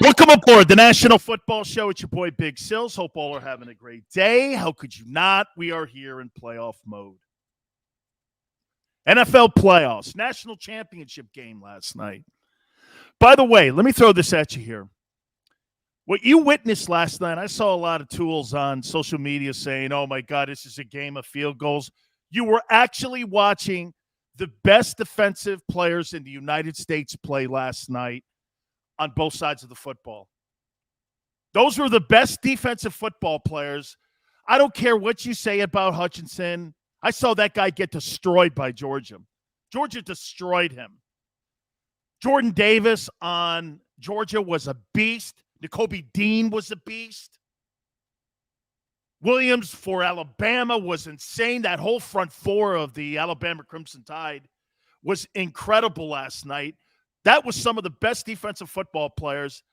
Welcome aboard the National Football Show. It's your boy Big Sills. Hope all are having a great day. How could you not? We are here in playoff mode. NFL playoffs, national championship game last night. By the way, let me throw this at you here. What you witnessed last night, I saw a lot of tools on social media saying, oh my God, this is a game of field goals. You were actually watching the best defensive players in the United States play last night on both sides of the football. Those were the best defensive football players. I don't care what you say about Hutchinson. I saw that guy get destroyed by Georgia. Georgia destroyed him. Jordan Davis on Georgia was a beast. Nakobe Dean was a beast. Williams for Alabama was insane. That whole front four of the Alabama Crimson Tide was incredible last night. That was some of the best defensive football players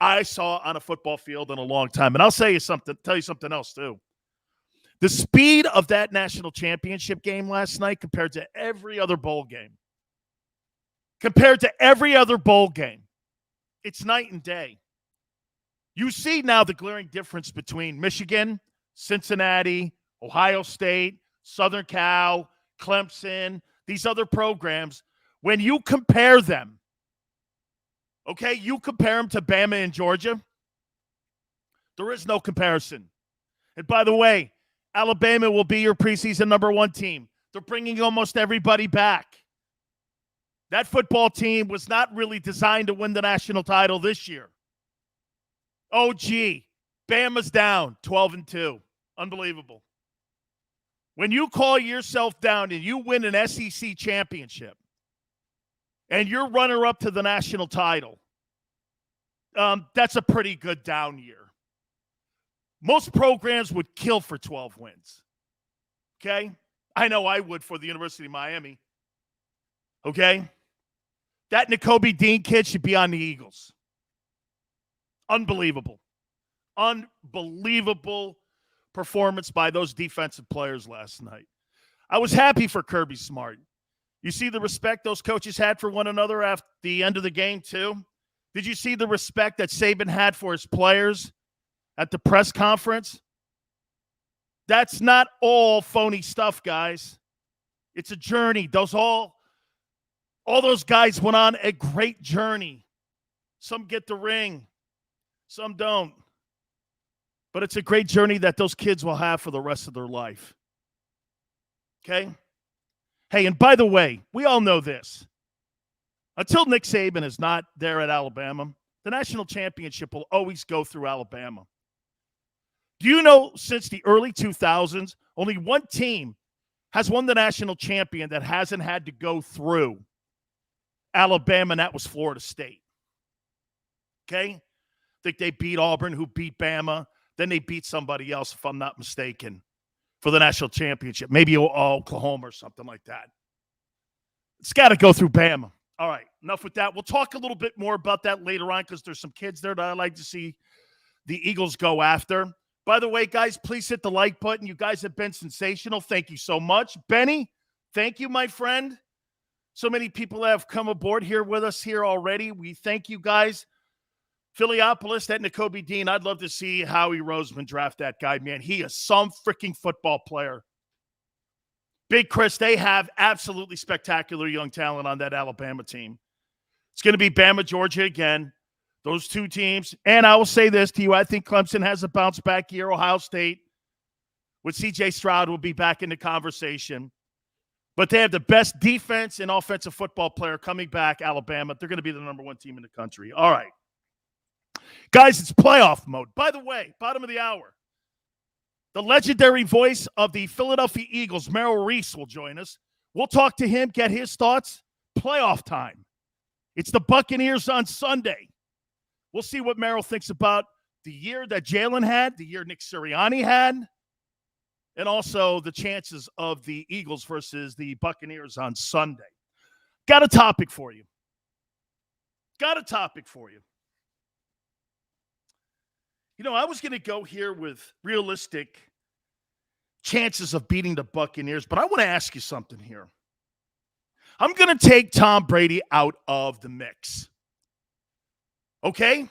I saw on a football field in a long time. And I'll tell you something else too. The speed of that national championship game last night compared to every other bowl game. It's night and day. You see now the glaring difference between Michigan, Cincinnati, Ohio State, Southern Cal, Clemson, these other programs. When you compare them, okay, you compare them to Bama and Georgia, there is no comparison. And by the way, Alabama will be your preseason number one team. They're bringing almost everybody back. That football team was not really designed to win the national title this year. Oh, gee, Bama's down 12-2. Unbelievable. When you call yourself down and you win an SEC championship and you're runner-up to the national title, that's a pretty good down year. Most programs would kill for 12 wins. Okay? I know I would for the University of Miami. Okay? That Nakobe Dean kid should be on the Eagles. Unbelievable performance by those defensive players last night. I was happy for Kirby Smart. You see the respect those coaches had for one another after the end of the game, too? Did you see the respect that Saban had for his players at the press conference? That's not all phony stuff, guys. It's a journey. All those guys went on a great journey. Some get the ring. Some don't. But it's a great journey that those kids will have for the rest of their life. Okay? Hey, and by the way, we all know this. Until Nick Saban is not there at Alabama, the national championship will always go through Alabama. Do you know since the early 2000s, only one team has won the national champion that hasn't had to go through Alabama, and that was Florida State. Okay? I think they beat Auburn, who beat Bama. Then they beat somebody else, if I'm not mistaken, for the national championship. Maybe Oklahoma or something like that. It's got to go through Bama. All right, enough with that. We'll talk a little bit more about that later on because there's some kids there that I'd like to see the Eagles go after. By the way, guys, please hit the like button. You guys have been sensational. Thank you so much. Benny, thank you, my friend. So many people have come aboard here with us here already. We thank you guys. Philiopolis, that Nakobe Dean, I'd love to see Howie Roseman draft that guy, man. He is some freaking football player. Big Chris, they have absolutely spectacular young talent on that Alabama team. It's going to be Bama, Georgia again. Those two teams. And I will say this to you. I think Clemson has a bounce-back year. Ohio State with C.J. Stroud will be back in the conversation. But they have the best defense and offensive football player coming back, Alabama. They're going to be the number one team in the country. All right. Guys, it's playoff mode. By the way, bottom of the hour, the legendary voice of the Philadelphia Eagles, Merrill Reese, will join us. We'll talk to him, get his thoughts. Playoff time. It's the Buccaneers on Sunday. We'll see what Merrill thinks about the year that Jalen had, the year Nick Sirianni had, and also the chances of the Eagles versus the Buccaneers on Sunday. Got a topic for you. You know, I was going to go here with realistic chances of beating the Buccaneers, but I want to ask you something here. I'm going to take Tom Brady out of the mix. Okay?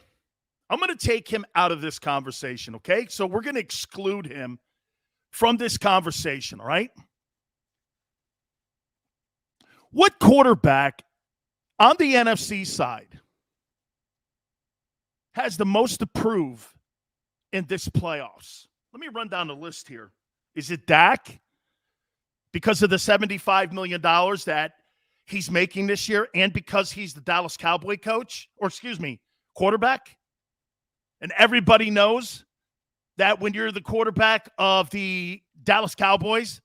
I'm going to take him out of this conversation, okay? So we're going to exclude him from this conversation, all right? What quarterback on the NFC side has the most to prove in this playoffs? Let me run down the list here. Is it Dak? Because of the $75 million that he's making this year and because he's the Dallas Cowboy quarterback? And everybody knows that when you're the quarterback of the Dallas Cowboys,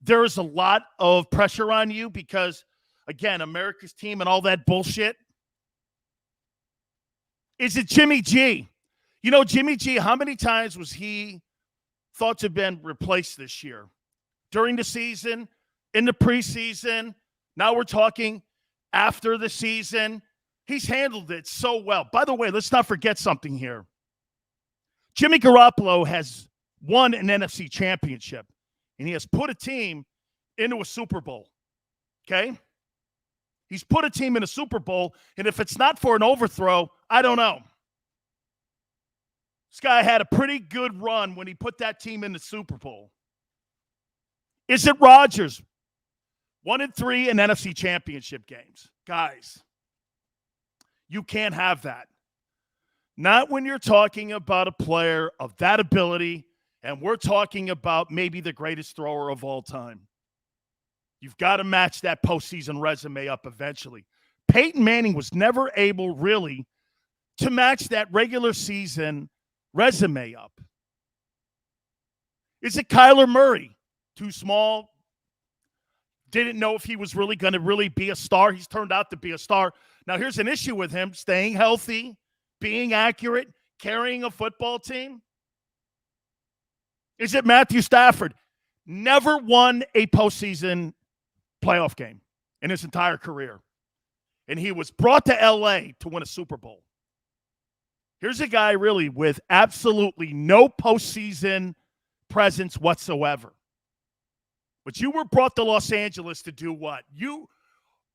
there is a lot of pressure on you because, again, America's team and all that bullshit. Is it Jimmy G? You know, Jimmy G, how many times was he thought to have been replaced this year? During the season, in the preseason, now we're talking after the season. He's handled it so well. By the way, let's not forget something here. Jimmy Garoppolo has won an NFC championship, and he has put a team into a Super Bowl, okay? He's put a team in a Super Bowl, and if it's not for an overthrow, I don't know. This guy had a pretty good run when he put that team in the Super Bowl. Is it Rodgers? 1-3 in NFC championship games. Guys, you can't have that. Not when you're talking about a player of that ability, and we're talking about maybe the greatest thrower of all time. You've got to match that postseason resume up eventually. Peyton Manning was never able really to match that regular season resume up. Is it Kyler Murray? Too small? Didn't know if he was really going to really be a star. He's turned out to be a star. Now, here's an issue with him: staying healthy, being accurate, carrying a football team. Is it Matthew Stafford? Never won a postseason playoff game in his entire career. And he was brought to L.A. to win a Super Bowl. Here's a guy really with absolutely no postseason presence whatsoever. But you were brought to Los Angeles to do what? You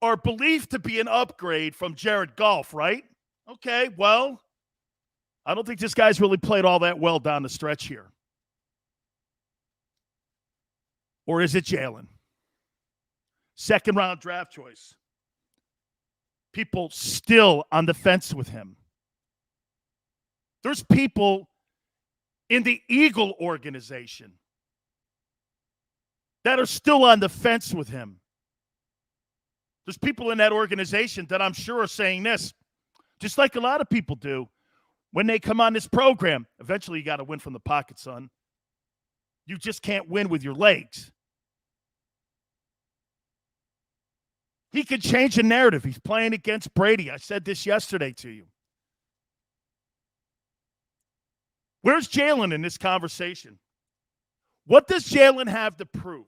are believed to be an upgrade from Jared Goff, right? Okay, well, I don't think this guy's really played all that well down the stretch here. Or is it Jalen? Second-round draft choice. People still on the fence with him. There's people in the Eagle organization that are still on the fence with him. There's people in that organization that I'm sure are saying this, just like a lot of people do when they come on this program. Eventually, you got to win from the pocket, son. You just can't win with your legs. He could change the narrative. He's playing against Brady. I said this yesterday to you. Where's Jalen in this conversation? What does Jalen have to prove?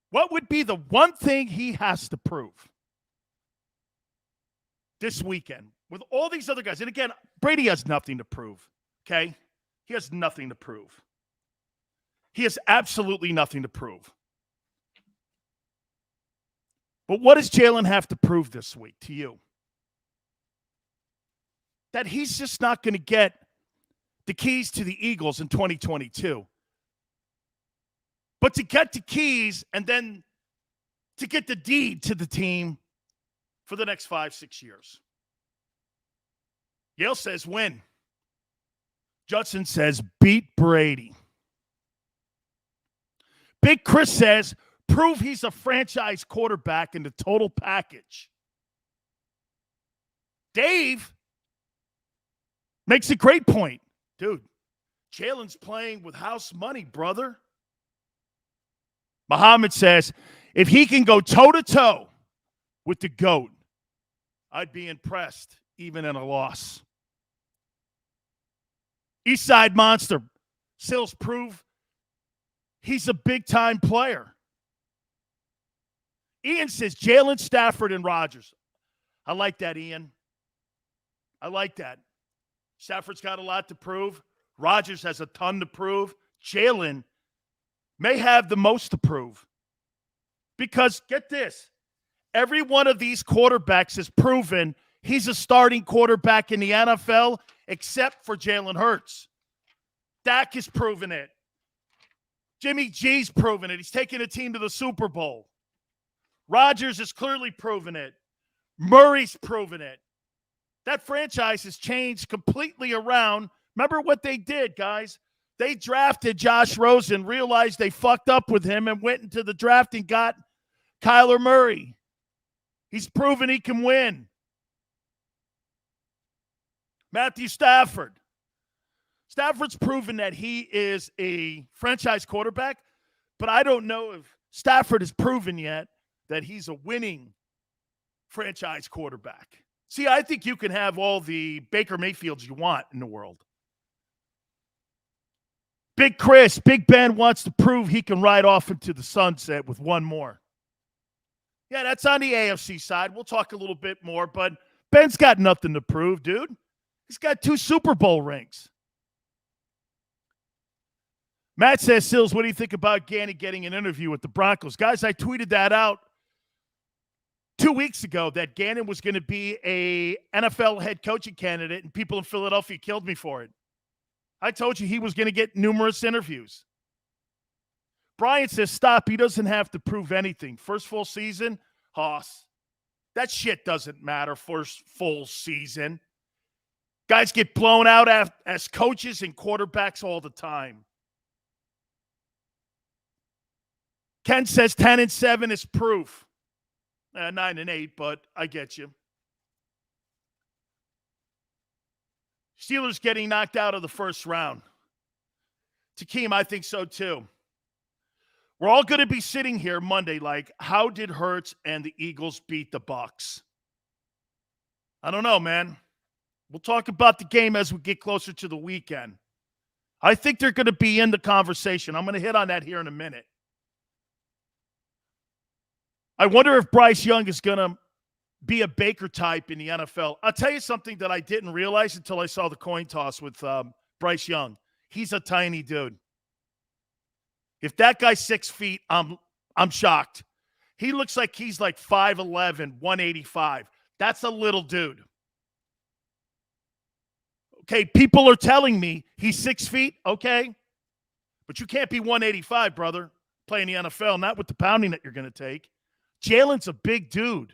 What would be the one thing he has to prove this weekend with all these other guys? And again, Brady has nothing to prove, okay? He has nothing to prove. He has absolutely nothing to prove. But what does Jalen have to prove this week to you? That he's just not going to get the keys to the Eagles in 2022. But to get the keys and then to get the deed to the team for the next 5-6 years. Yale says win. Judson says beat Brady. Big Chris says prove he's a franchise quarterback in the total package. Dave makes a great point. Dude, Jalen's playing with house money, brother. Muhammad says, if he can go toe-to-toe with the GOAT, I'd be impressed, even in a loss. Eastside Monster, Sills prove he's a big-time player. Ian says, Jalen, Stafford, and Rodgers. I like that, Ian. I like that. Stafford's got a lot to prove. Rodgers has a ton to prove. Jalen may have the most to prove. Because, get this, every one of these quarterbacks has proven He's a starting quarterback in the NFL, except for Jalen Hurts. Dak has proven it. Jimmy G's proven it. He's taken a team to the Super Bowl. Rodgers has clearly proven it. Murray's proven it. That franchise has changed completely around. Remember what they did, guys? They drafted Josh Rosen, realized they fucked up with him, and went into the draft and got Kyler Murray. He's proven he can win. Matthew Stafford. Stafford's proven that he is a franchise quarterback, but I don't know if Stafford has proven yet that he's a winning franchise quarterback. See, I think you can have all the Baker Mayfields you want in the world. Big Chris, Big Ben wants to prove he can ride off into the sunset with one more. Yeah, that's on the AFC side. We'll talk a little bit more, but Ben's got nothing to prove, dude. He's got 2 Super Bowl rings. Matt says, Sills, what do you think about Gannon getting an interview with the Broncos? Guys, I tweeted that out 2 weeks ago that Gannon was going to be a NFL head coaching candidate, and people in Philadelphia killed me for it. I told you he was going to get numerous interviews. Brian says, stop. He doesn't have to prove anything. First full season, Hoss. That shit doesn't matter first full season. Guys get blown out as coaches and quarterbacks all the time. Ken says 10-7 is proof. 9-8, but I get you. Steelers getting knocked out of the first round. Takeem, I think so too. We're all going to be sitting here Monday like, how did Hurts and the Eagles beat the Bucs? I don't know, man. We'll talk about the game as we get closer to the weekend. I think they're going to be in the conversation. I'm going to hit on that here in a minute. I wonder if Bryce Young is going to be a Baker type in the NFL. I'll tell you something that I didn't realize until I saw the coin toss with Bryce Young. He's a tiny dude. If that guy's 6 feet, I'm shocked. He looks like he's like 5'11", 185. That's a little dude. Okay, people are telling me he's 6 feet, okay? But you can't be 185, brother, playing the NFL, not with the pounding that you're going to take. Jalen's a big dude.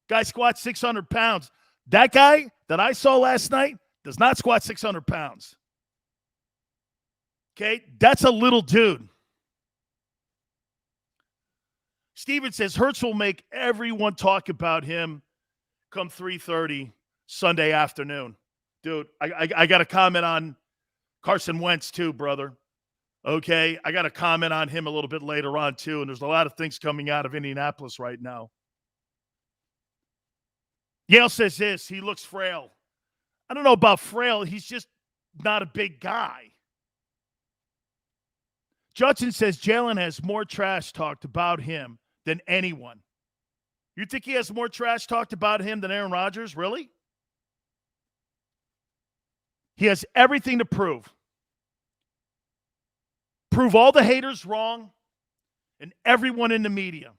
Guy squats 600 pounds. That guy that I saw last night does not squat 600 pounds. Okay, that's a little dude. Steven says, Hurts will make everyone talk about him come 3:30 Sunday afternoon. Dude, I got to comment on Carson Wentz too, brother. Okay, I got to comment on him a little bit later on too, and there's a lot of things coming out of Indianapolis right now. Yale says this, he looks frail. I don't know about frail. He's just not a big guy. Judson says Jalen has more trash talked about him than anyone. You think he has more trash talked about him than Aaron Rodgers? Really? He has everything to prove. Prove all the haters wrong and everyone in the media.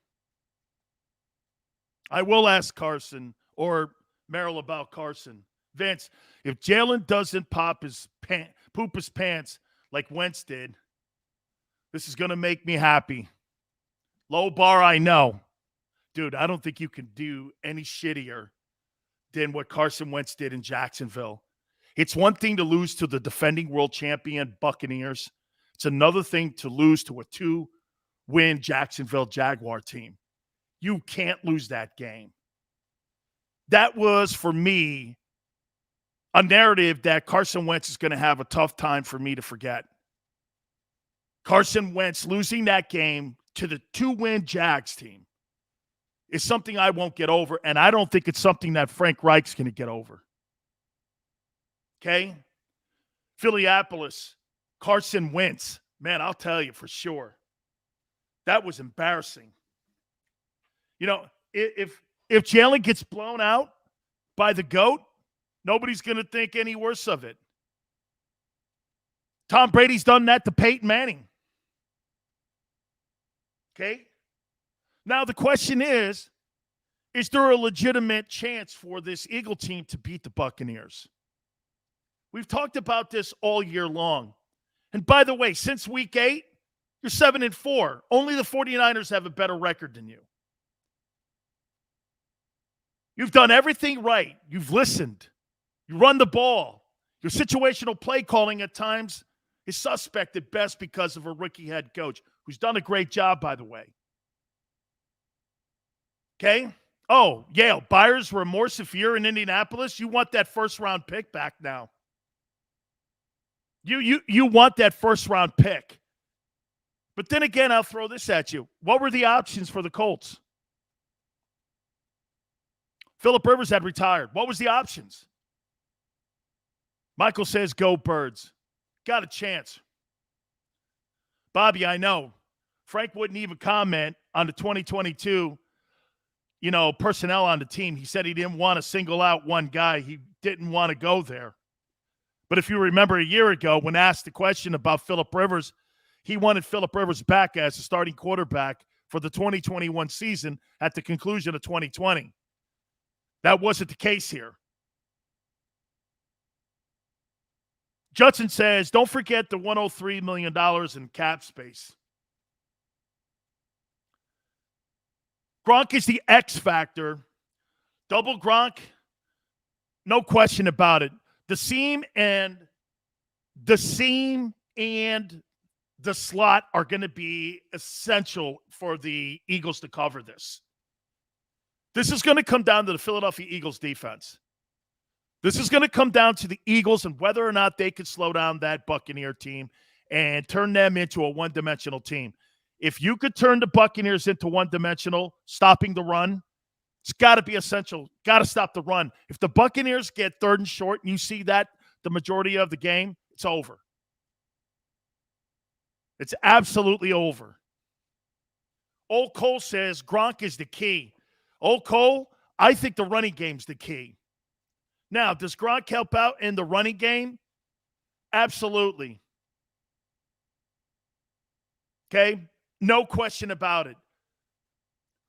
I will ask Carson or Merrill about Carson. Vince, if Jalen doesn't poop his pants like Wentz did, this is going to make me happy. Low bar, I know. Dude, I don't think you can do any shittier than what Carson Wentz did in Jacksonville. It's one thing to lose to the defending world champion Buccaneers. It's another thing to lose to a 2-win Jacksonville Jaguar team. You can't lose that game. That was, for me, a narrative that Carson Wentz is going to have a tough time for me to forget. Carson Wentz losing that game to the 2-win Jags team is something I won't get over, and I don't think it's something that Frank Reich's going to get over. Okay? Phillypolis, Carson Wentz. Man, I'll tell you for sure. That was embarrassing. You know, if Jalen gets blown out by the GOAT, nobody's going to think any worse of it. Tom Brady's done that to Peyton Manning. Okay? Now the question is, Is there a legitimate chance for this Eagle team to beat the Buccaneers? We've talked about this all year long. And by the way, since week 8, you're 7-4. Only the 49ers have a better record than you. You've done everything right. You've listened. You run the ball. Your situational play calling at times is suspect at best because of a rookie head coach who's done a great job, by the way. Okay? Oh, Yale, buyer's remorse if you're in Indianapolis. You want that first-round pick back now. You want that first-round pick. But then again, I'll throw this at you. What were the options for the Colts? Phillip Rivers had retired. What was the options? Michael says, go Birds. Got a chance. Bobby, I know. Frank wouldn't even comment on the 2022, personnel on the team. He said he didn't want to single out one guy. He didn't want to go there. But if you remember a year ago when asked the question about Phillip Rivers, he wanted Phillip Rivers back as a starting quarterback for the 2021 season at the conclusion of 2020. That wasn't the case here. Judson says, don't forget the $103 million in cap space. Gronk is the X factor. Double Gronk, no question about it. The seam and the slot are going to be essential for the Eagles to cover this. This is going to come down to the Philadelphia Eagles defense. This is going to come down to the Eagles and whether or not they can slow down that Buccaneer team and turn them into a one-dimensional team. If you could turn the Buccaneers into one-dimensional, stopping the run, it's got to be essential. Got to stop the run. If the Buccaneers get 3rd and short and you see that the majority of the game, it's over. It's absolutely over. Old Cole says Gronk is the key. Old Cole, I think the running game's the key. Now, does Gronk help out in the running game? Absolutely. Okay? No question about it.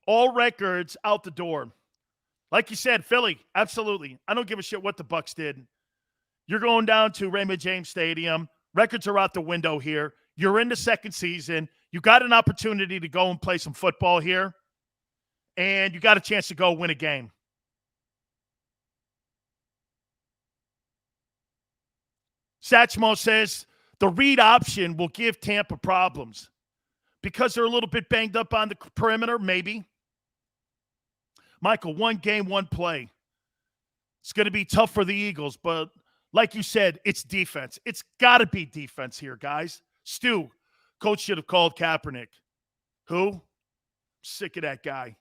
All records out the door. Like you said, Philly, absolutely. I don't give a shit what the Bucs did. You're going down to Raymond James Stadium. Records are out the window here. You're in the second season. You got an opportunity to go and play some football here. And you got a chance to go win a game. Satchmo says the read option will give Tampa problems. Because they're a little bit banged up on the perimeter, maybe. Michael, one game, one play. It's going to be tough for the Eagles, but like you said, it's defense. It's got to be defense here, guys. Stu, coach should have called Kaepernick. Who? Sick of that guy.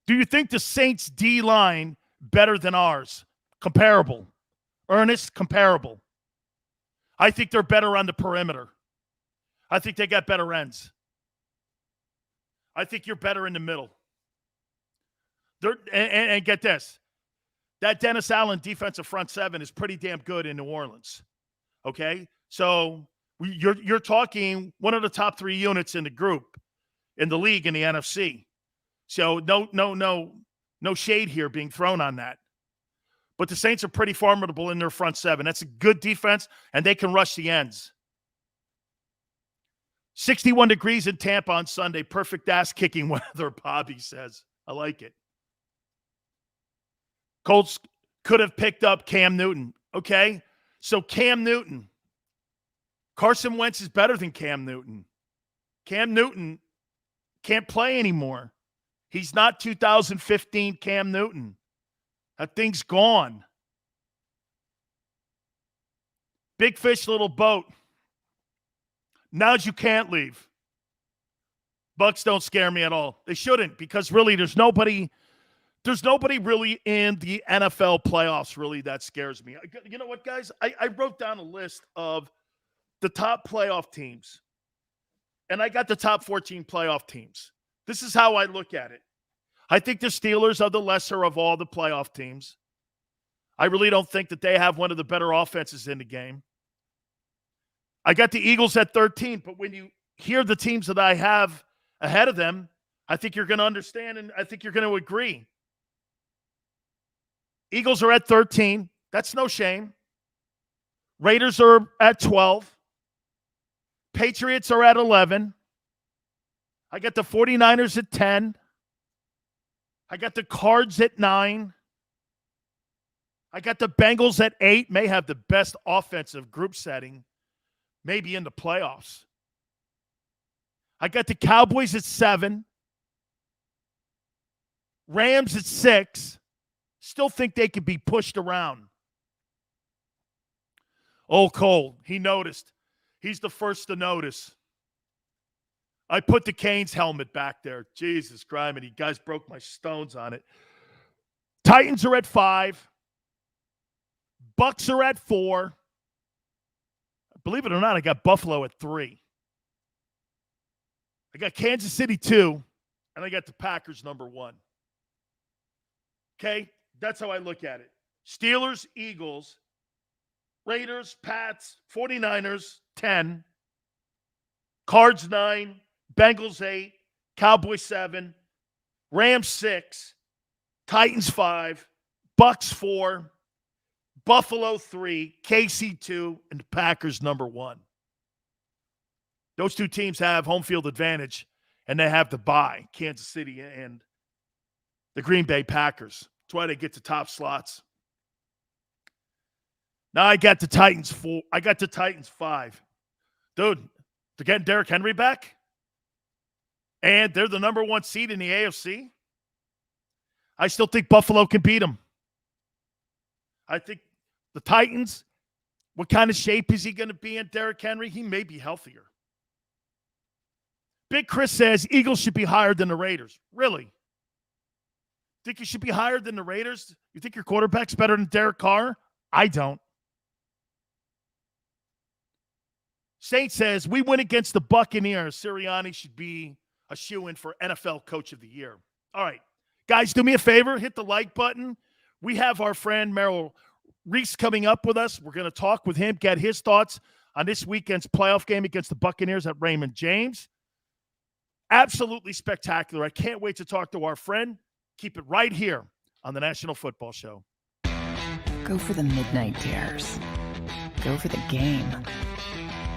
Do you think the Saints D-line better than ours? Comparable. Ernest, comparable. I think they're better on the perimeter. I think they got better ends. I think you're better in the middle. And get this. That Dennis Allen defensive front seven is pretty damn good in New Orleans. Okay? So you're talking one of the top 3 units in the group, in the league, in the NFC. So no shade here being thrown on that. But the Saints are pretty formidable in their front seven. That's a good defense, and they can rush the ends. 61 degrees in Tampa on Sunday. Perfect ass-kicking weather, Bobby says. I like it. Colts could have picked up Cam Newton. Okay, so Cam Newton. Carson Wentz is better than Cam Newton. Cam Newton can't play anymore. He's not 2015 Cam Newton. That thing's gone. Big fish, little boat. Now's you can't leave. Bucks don't scare me at all. They shouldn't, because really there's nobody really in the NFL playoffs really that scares me. You know what, guys? I wrote down a list of the top playoff teams, and I got the top 14 playoff teams. This is how I look at it. I think the Steelers are the lesser of all the playoff teams. I really don't think that they have one of the better offenses in the game. I got the Eagles at 13, but when you hear the teams that I have ahead of them, I think you're going to understand, and I think you're going to agree. Eagles are at 13. That's no shame. Raiders are at 12. Patriots are at 11. I got the 49ers at 10. I got the Cards at 9. I got the Bengals at 8. May have the best offensive group setting, maybe in the playoffs. I got the Cowboys at 7. Rams at 6. Still think they could be pushed around. Oh, Cole, he noticed. He's the first to notice. I put the Canes helmet back there. Jesus Christ, and you guys broke my stones on it. Titans are at 5. Bucks are at 4. Believe it or not, I got Buffalo at 3. I got Kansas City 2, and I got the Packers number 1. Okay? That's how I look at it. Steelers, Eagles, Raiders, Pats, 49ers, 10. Cards, 9. Bengals, 8. Cowboys, 7. Rams, 6. Titans, 5. Bucks, 4. Buffalo, 3. KC, 2. And the Packers, number 1. Those two teams have home field advantage, and they have the bye, Kansas City and the Green Bay Packers. That's why they get the top slots. Now I got the Titans 4. I got the Titans 5. Dude, they're getting Derrick Henry back. And they're the number 1 seed in the AFC. I still think Buffalo can beat them. I think the Titans, what kind of shape is he going to be in, Derrick Henry? He may be healthier. Big Chris says Eagles should be higher than the Raiders. Really? Think you should be higher than the Raiders? You think your quarterback's better than Derek Carr? I don't. Saint says, we win against the Buccaneers. Sirianni should be a shoo-in for NFL Coach of the Year. All right. Guys, do me a favor. Hit the like button. We have our friend Merrill Reese coming up with us. We're going to talk with him, get his thoughts on this weekend's playoff game against the Buccaneers at Raymond James. Absolutely spectacular. I can't wait to talk to our friend. Keep it right here on the National Football Show. Go for the midnight dares. Go for the game.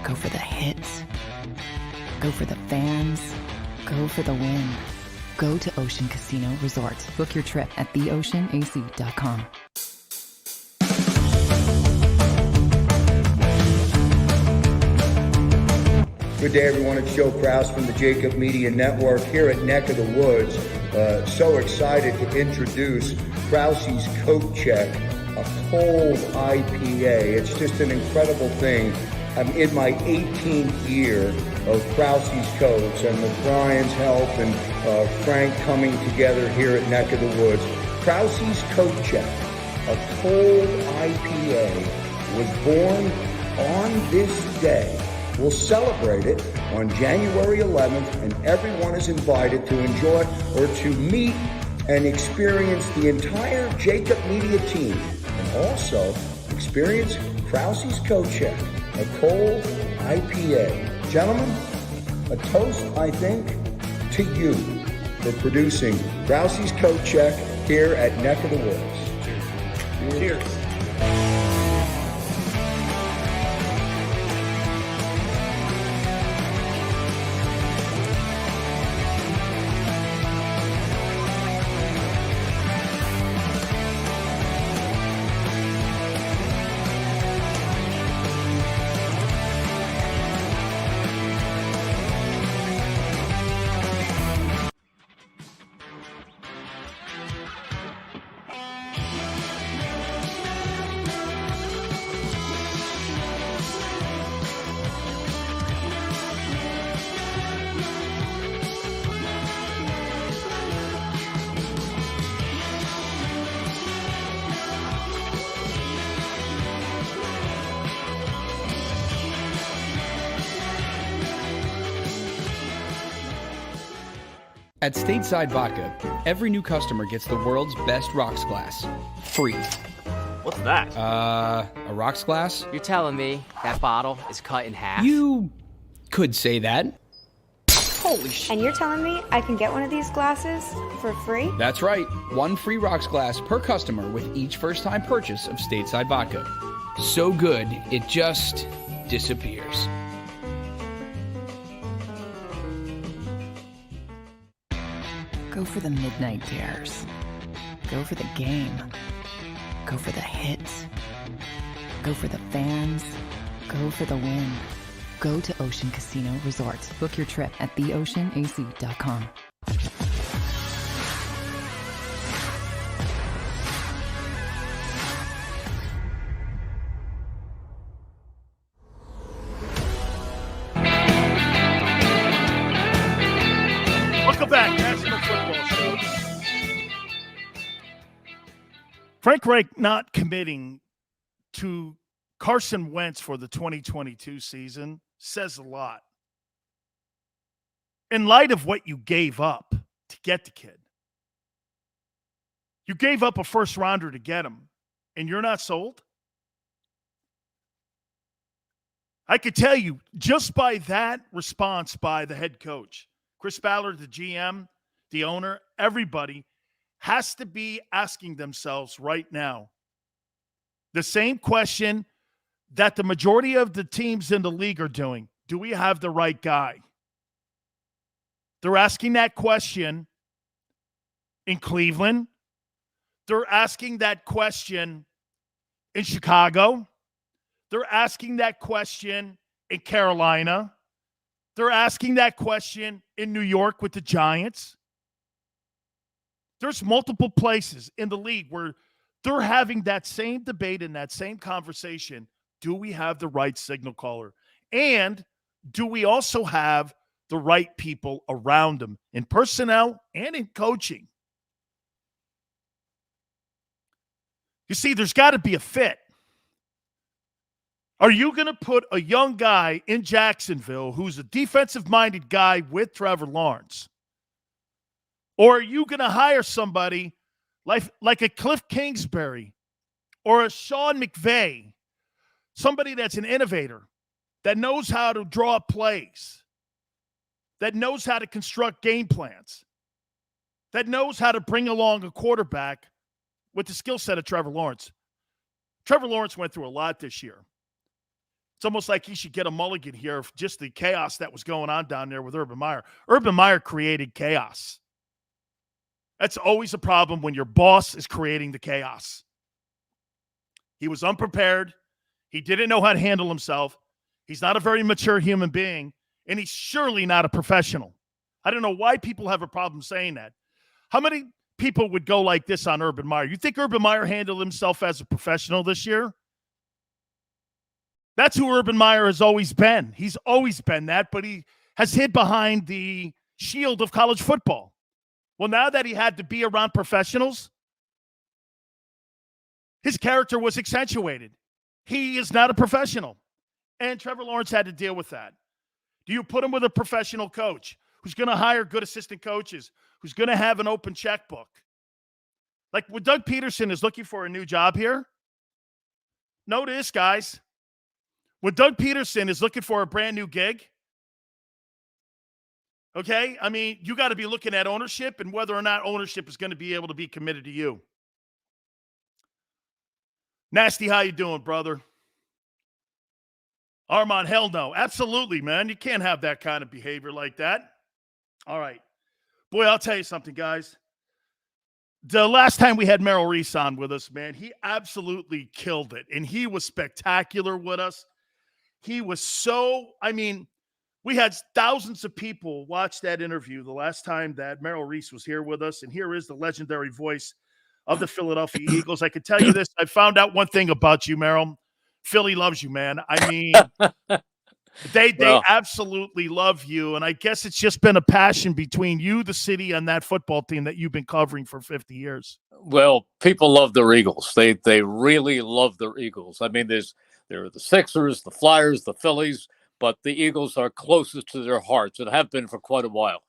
Go for the hits. Go for the fans. Go for the win. Go to Ocean Casino Resort. Book your trip at theoceanac.com. Good day, everyone. It's Joe Kraus from the JAKIB Media Network here at Neck of the Woods. So excited to introduce Krause's Coat Check, a cold IPA. It's just an incredible thing. I'm in my 18th year of Krause's Coats, and with Brian's help and Frank coming together here at Neck of the Woods, Krause's Coat Check, a cold IPA, was born on this day. We'll celebrate it on January 11th, and everyone is invited to enjoy or to meet and experience the entire JAKIB Media team, and also experience Krause's Coat Check, a cold IPA. Gentlemen, a toast, I think, to you for producing Krause's Coat Check here at Neck of the Woods. Cheers. Cheers. At Stateside Vodka, every new customer gets the world's best rocks glass. Free. What's that? A rocks glass? You're telling me that bottle is cut in half? You could say that. Holy shit. And you're telling me I can get one of these glasses for free? That's right. One free rocks glass per customer with each first-time purchase of Stateside Vodka. So good, it just disappears. Go for the midnight dares. Go for the game. Go for the hits. Go for the fans. Go for the win. Go to Ocean Casino Resort. Book your trip at theoceanac.com. Welcome back, National Football Show. Frank Reich not committing to Carson Wentz for the 2022 season says a lot. In light of what you gave up to get the kid, you gave up a first rounder to get him, and you're not sold? I could tell you just by that response by the head coach, Chris Ballard, the GM, the owner, everybody has to be asking themselves right now the same question that the majority of the teams in the league are doing. Do we have the right guy? They're asking that question in Cleveland. They're asking that question in Chicago. They're asking that question in Carolina. They're asking that question in New York with the Giants. There's multiple places in the league where they're having that same debate and that same conversation. Do we have the right signal caller? And do we also have the right people around them in personnel and in coaching? You see, there's got to be a fit. Are you going to put a young guy in Jacksonville who's a defensive-minded guy with Trevor Lawrence? Or are you going to hire somebody like a Cliff Kingsbury or a Sean McVay, somebody that's an innovator, that knows how to draw up plays, that knows how to construct game plans, that knows how to bring along a quarterback with the skill set of Trevor Lawrence? Trevor Lawrence went through a lot this year. It's almost like he should get a mulligan here for just the chaos that was going on down there with Urban Meyer. Urban Meyer created chaos. That's always a problem when your boss is creating the chaos. He was unprepared. He didn't know how to handle himself. He's not a very mature human being, and he's surely not a professional. I don't know why people have a problem saying that. How many people would go like this on Urban Meyer? You think Urban Meyer handled himself as a professional this year? That's who Urban Meyer has always been. He's always been that, but he has hid behind the shield of college football. Well, now that he had to be around professionals, his character was accentuated. He is not a professional. And Trevor Lawrence had to deal with that. Do you put him with a professional coach who's going to hire good assistant coaches, who's going to have an open checkbook? Like when Doug Peterson is looking for a new job here, notice, guys, when Doug Peterson is looking for a brand new gig, okay, I mean, you got to be looking at ownership and whether or not ownership is going to be able to be committed to you. Nasty, how you doing, brother? Armand, hell no. Absolutely, man. You can't have that kind of behavior like that. All right. Boy, I'll tell you something, guys. The last time we had Merrill Reese on with us, man, he absolutely killed it. And he was spectacular with us. He was we had thousands of people watch that interview the last time that Merrill Reese was here with us. And here is the legendary voice of the Philadelphia Eagles. I can tell you this. I found out one thing about you, Merrill. Philly loves you, man. I mean, they absolutely love you. And I guess it's just been a passion between you, the city, and that football team that you've been covering for 50 years. Well, people love their Eagles. They really love their Eagles. I mean, there are the Sixers, the Flyers, the Phillies, but the Eagles are closest to their hearts and have been for quite a while.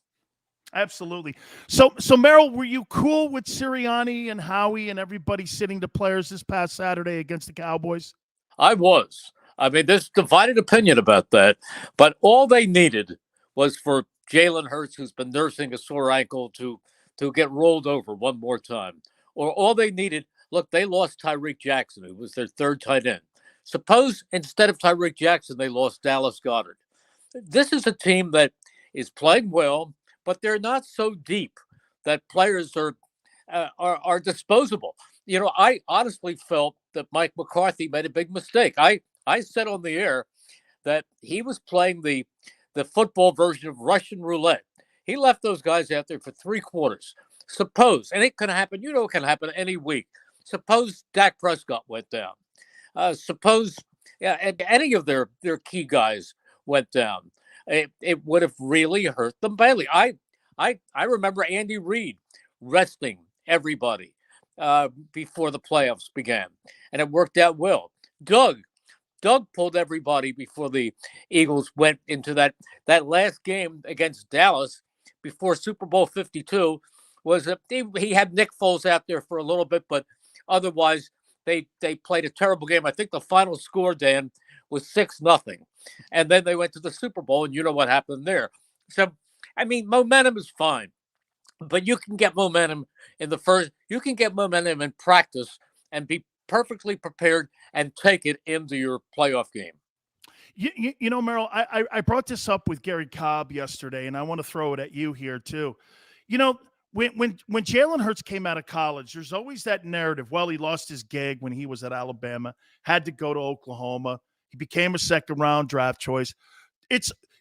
Absolutely. So Merrill, were you cool with Sirianni and Howie and everybody sitting the players this past Saturday against the Cowboys? I was. I mean, there's divided opinion about that, but all they needed was for Jalen Hurts, who's been nursing a sore ankle, to get rolled over one more time. Or all they needed, look, they lost Tyreek Jackson, who was their third tight end. Suppose instead of Tyreek Jackson, they lost Dallas Goedert. This is a team that is playing well, but they're not so deep that players are disposable. You know, I honestly felt that Mike McCarthy made a big mistake. I said on the air that he was playing the football version of Russian roulette. He left those guys out there for 3 quarters. Suppose, and it can happen, you know, it can happen any week. Suppose Dak Prescott went down. Suppose any of their key guys went down. It would have really hurt them badly. I remember Andy Reid resting everybody before the playoffs began, and it worked out well. Doug pulled everybody before the Eagles went into that last game against Dallas before Super Bowl 52. Was he had Nick Foles out there for a little bit, but otherwise they played a terrible game. I think the final score, Dan, was 6-0, and then they went to the Super Bowl, and you know what happened there. So, I mean, momentum is fine, but you can get momentum you can get momentum in practice and be perfectly prepared and take it into your playoff game. You know, Merrill, I brought this up with Gary Cobb yesterday, and I want to throw it at you here too. You know, when Jalen Hurts came out of college, there's always that narrative. Well, he lost his gig when he was at Alabama, had to go to Oklahoma. He became a second-round draft choice.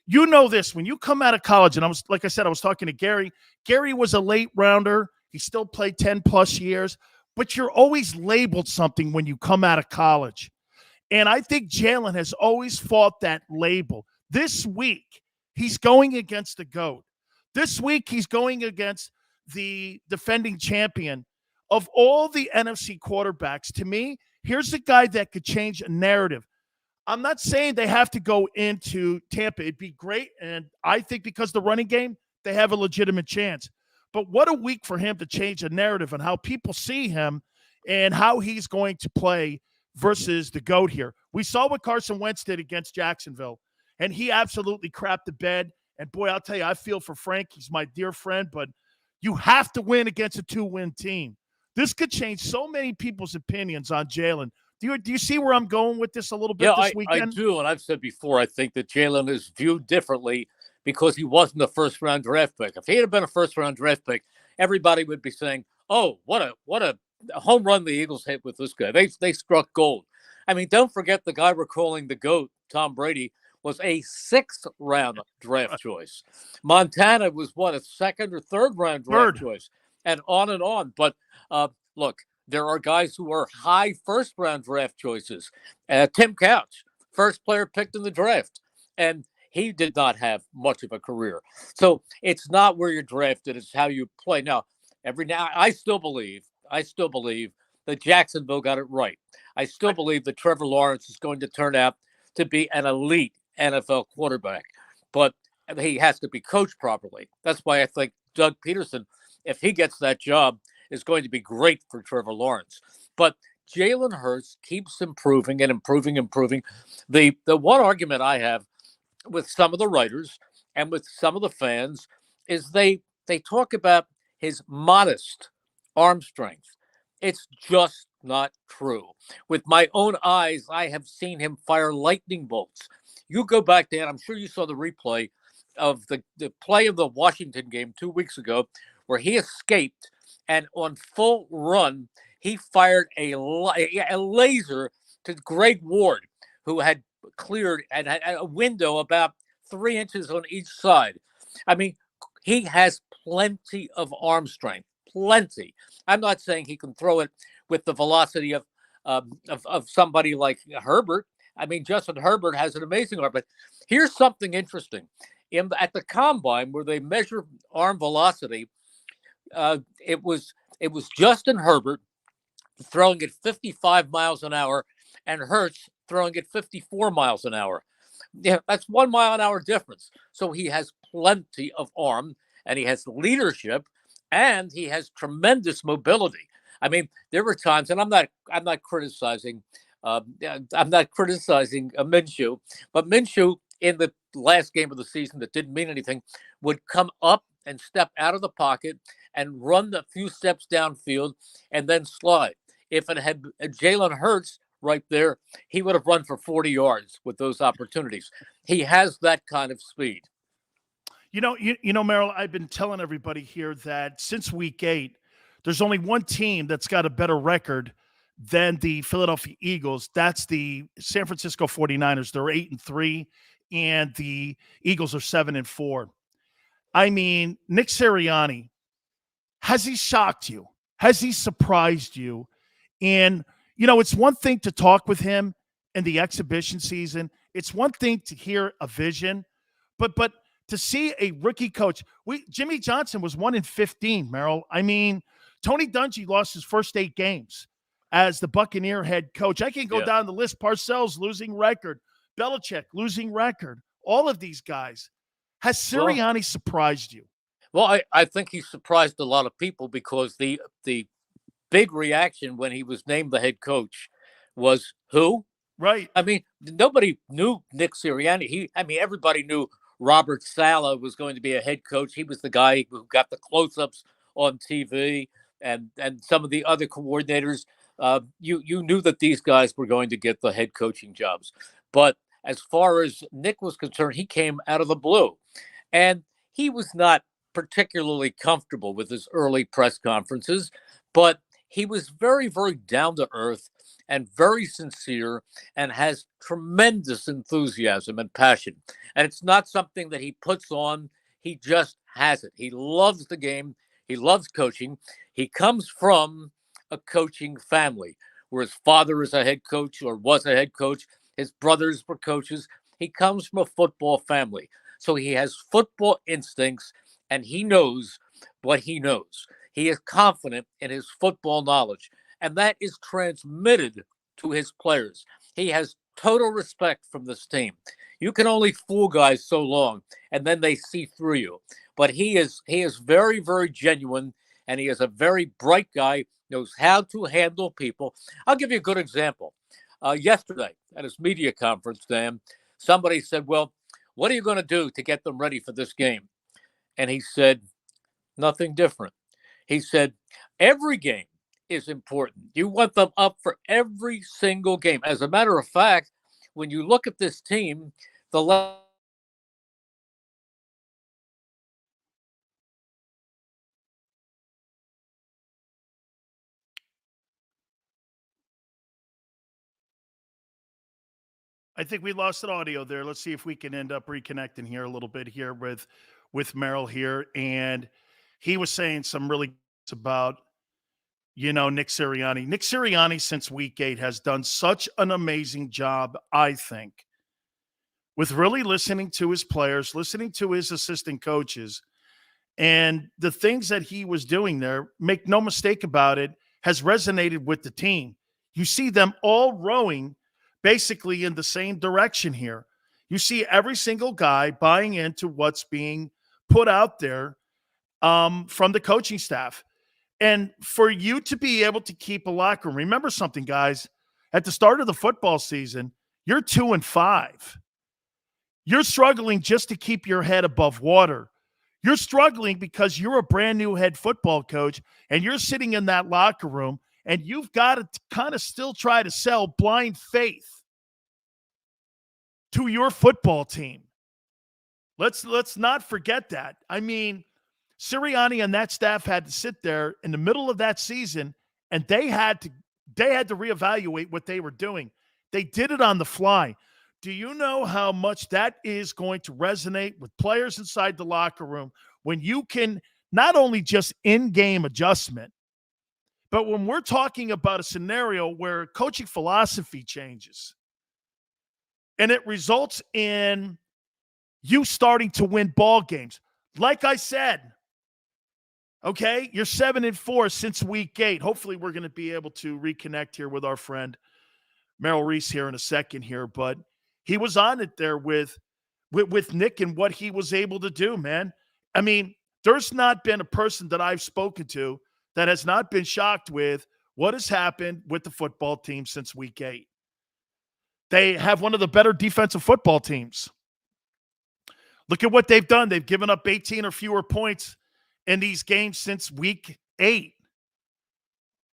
You know this, when you come out of college, and I was talking to Gary. Gary was a late rounder. He still played 10-plus years, but you're always labeled something when you come out of college. And I think Jalen has always fought that label. This week, he's going against the GOAT. This week, he's going against the defending champion. Of all the NFC quarterbacks, to me, here's the guy that could change a narrative. I'm not saying they have to go into Tampa. It'd be great, and I think because the running game, they have a legitimate chance. But what a week for him to change a narrative and how people see him and how he's going to play versus the GOAT here. We saw what Carson Wentz did against Jacksonville, and he absolutely crapped the bed. And, boy, I'll tell you, I feel for Frank. He's my dear friend, but you have to win against a 2-win team. This could change so many people's opinions on Jalen. Do you see where I'm going with this a little bit this weekend? I do, and I've said before, I think that Jalen is viewed differently because he wasn't a first-round draft pick. If he had been a first-round draft pick, everybody would be saying, "Oh, what a home run the Eagles hit with this guy. They struck gold." I mean, don't forget the guy we're calling the GOAT, Tom Brady, was a 6th-round draft choice. Montana was, a 2nd or 3rd-round draft choice, and on and on. But look, there are guys who are high first-round draft choices. Tim Couch, first player picked in the draft, and he did not have much of a career. So it's not where you're drafted; it's how you play. Now, I still believe that Jacksonville got it right. I still believe that Trevor Lawrence is going to turn out to be an elite NFL quarterback, but he has to be coached properly. That's why I think Doug Peterson, if he gets that job, is going to be great for Trevor Lawrence. But Jalen Hurts keeps improving and improving. The one argument I have with some of the writers and with some of the fans is they talk about his modest arm strength. It's just not true. With my own eyes, I have seen him fire lightning bolts. You go back, Dan, I'm sure you saw the replay of the play of the Washington game 2 weeks ago where he escaped, and on full run, he fired a laser to Greg Ward, who had cleared and had a window about 3 inches on each side. I mean, he has plenty of arm strength, plenty. I'm not saying he can throw it with the velocity of somebody like Herbert. I mean, Justin Herbert has an amazing arm. But here's something interesting. At the combine where they measure arm velocity, it was Justin Herbert throwing at 55 miles an hour and Hurts throwing at 54 miles an hour. Yeah, that's 1 mile an hour difference. So he has plenty of arm, and he has leadership, and he has tremendous mobility. I mean, there were times, and I'm not criticizing Minshew, but Minshew in the last game of the season that didn't mean anything, would come up and step out of the pocket and run the few steps downfield and then slide. If it had Jalen Hurts right there, he would have run for 40 yards with those opportunities. He has that kind of speed. You know, Merrill, I've been telling everybody here that since week 8, there's only one team that's got a better record than the Philadelphia Eagles. That's the San Francisco 49ers. They're 8-3, and the Eagles are 7-4. I mean, Nick Sirianni, has he shocked you? Has he surprised you? And, you know, it's one thing to talk with him in the exhibition season. It's one thing to hear a vision, but to see a rookie coach, Jimmy Johnson was 1-15, Merrill. I mean, Tony Dungy lost his first 8 games as the Buccaneer head coach. I can go down the list. Parcells losing record, Belichick losing record. All of these guys. Has Sirianni surprised you? Well, I think he surprised a lot of people because the big reaction when he was named the head coach was who? Right. I mean, nobody knew Nick Sirianni. Everybody knew Robert Saleh was going to be a head coach. He was the guy who got the close-ups on TV, and some of the other coordinators. You knew that these guys were going to get the head coaching jobs. But as far as Nick was concerned, he came out of the blue. And he was not particularly comfortable with his early press conferences, but he was very, very down to earth and very sincere and has tremendous enthusiasm and passion. And it's not something that he puts on. He just has it. He loves the game. He loves coaching. He comes from a coaching family where his father is a head coach or was a head coach. His brothers were coaches. He comes from a football family. So he has football instincts and he knows what he knows. He is confident in his football knowledge, and that is transmitted to his players. He has total respect from this team. You can only fool guys so long, and then they see through you. But he is very, very genuine, and he is a very bright guy, knows how to handle people. I'll give you a good example. Yesterday at his media conference, Dan, somebody said, well, what are you going to do to get them ready for this game? And he said, nothing different. He said, every game is important. You want them up for every single game. As a matter of fact, when you look at this team, I think we lost an audio there. Let's see if we can end up reconnecting here a little bit here with Merrill here. And he was saying some really about, Nick Sirianni. Nick Sirianni, since week 8, has done such an amazing job, I think, with really listening to his players, listening to his assistant coaches, and the things that he was doing there, make no mistake about it, has resonated with the team. You see them all rowing basically in the same direction here. You see every single guy buying into what's being put out there from the coaching staff. And for you to be able to keep a locker room, remember something, guys, at the start of the football season, you're 2-5. You're struggling just to keep your head above water. You're struggling because you're a brand new head football coach and you're sitting in that locker room and you've got to kind of still try to sell blind faith to your football team. Let's not forget that. I mean, Sirianni and that staff had to sit there in the middle of that season and they had to reevaluate what they were doing. They did it on the fly. Do you know how much that is going to resonate with players inside the locker room when you can not only just in-game adjustment, but when we're talking about a scenario where coaching philosophy changes and it results in you starting to win ball games. Like I said, okay, you're 7-4 since week 8. Hopefully we're going to be able to reconnect here with our friend Merrill Reese here in a second here, but he was on it there with Nick and what he was able to do, man. I mean, there's not been a person that I've spoken to that has not been shocked with what has happened with the football team since week 8. They have one of the better defensive football teams Look at what they've done. They've given up 18 or fewer points in these games since week 8.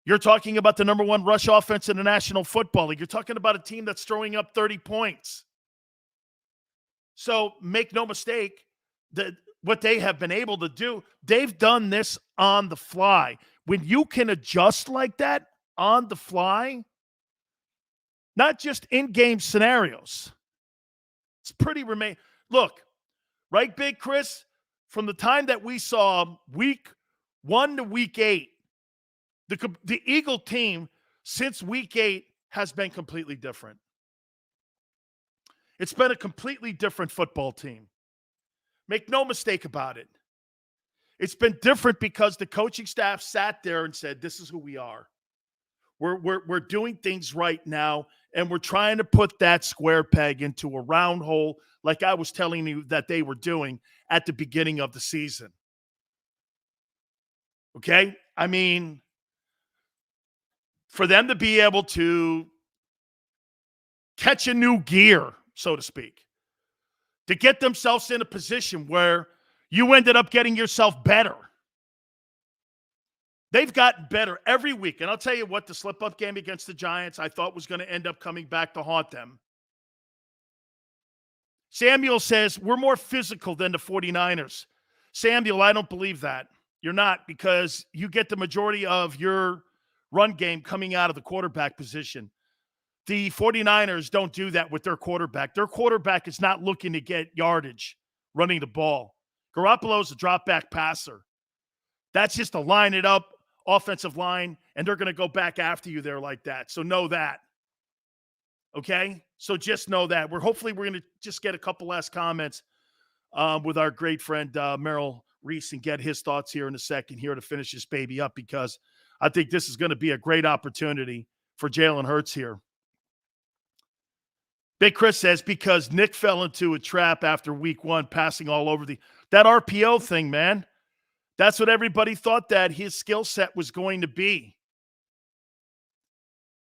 You're talking about the number 1 rush offense in the National Football League. You're talking about a team that's throwing up 30 points. So make no mistake that what they have been able to do, they've done this on the fly. When you can adjust like that on the fly, not just in-game scenarios, it's pretty Look, right, Big Chris? From the time that we saw week 1 to week 8, the Eagle team since week 8 has been completely different. It's been a completely different football team. Make no mistake about it. It's been different because the coaching staff sat there and said, this is who we are. We're doing things right now, and we're trying to put that square peg into a round hole like I was telling you that they were doing at the beginning of the season. Okay? I mean, for them to be able to catch a new gear, so to speak, to get themselves in a position where you ended up getting yourself better. They've gotten better every week. And I'll tell you what, the slip-up game against the Giants I thought was going to end up coming back to haunt them. Samuel says, we're more physical than the 49ers. Samuel, I don't believe that. You're not, because you get the majority of your run game coming out of the quarterback position. The 49ers don't do that with their quarterback. Their quarterback is not looking to get yardage running the ball. Garoppolo's a drop-back passer. That's just to line it up, offensive line, and they're going to go back after you there like that. So know that. Okay? So just know that. Hopefully we're going to just get a couple last comments with our great friend Merrill Reese and get his thoughts here in a second here to finish this baby up, because I think this is going to be a great opportunity for Jalen Hurts here. Big Chris says, because Nick fell into a trap after week 1, passing all over that RPO thing, man. That's what everybody thought that his skill set was going to be.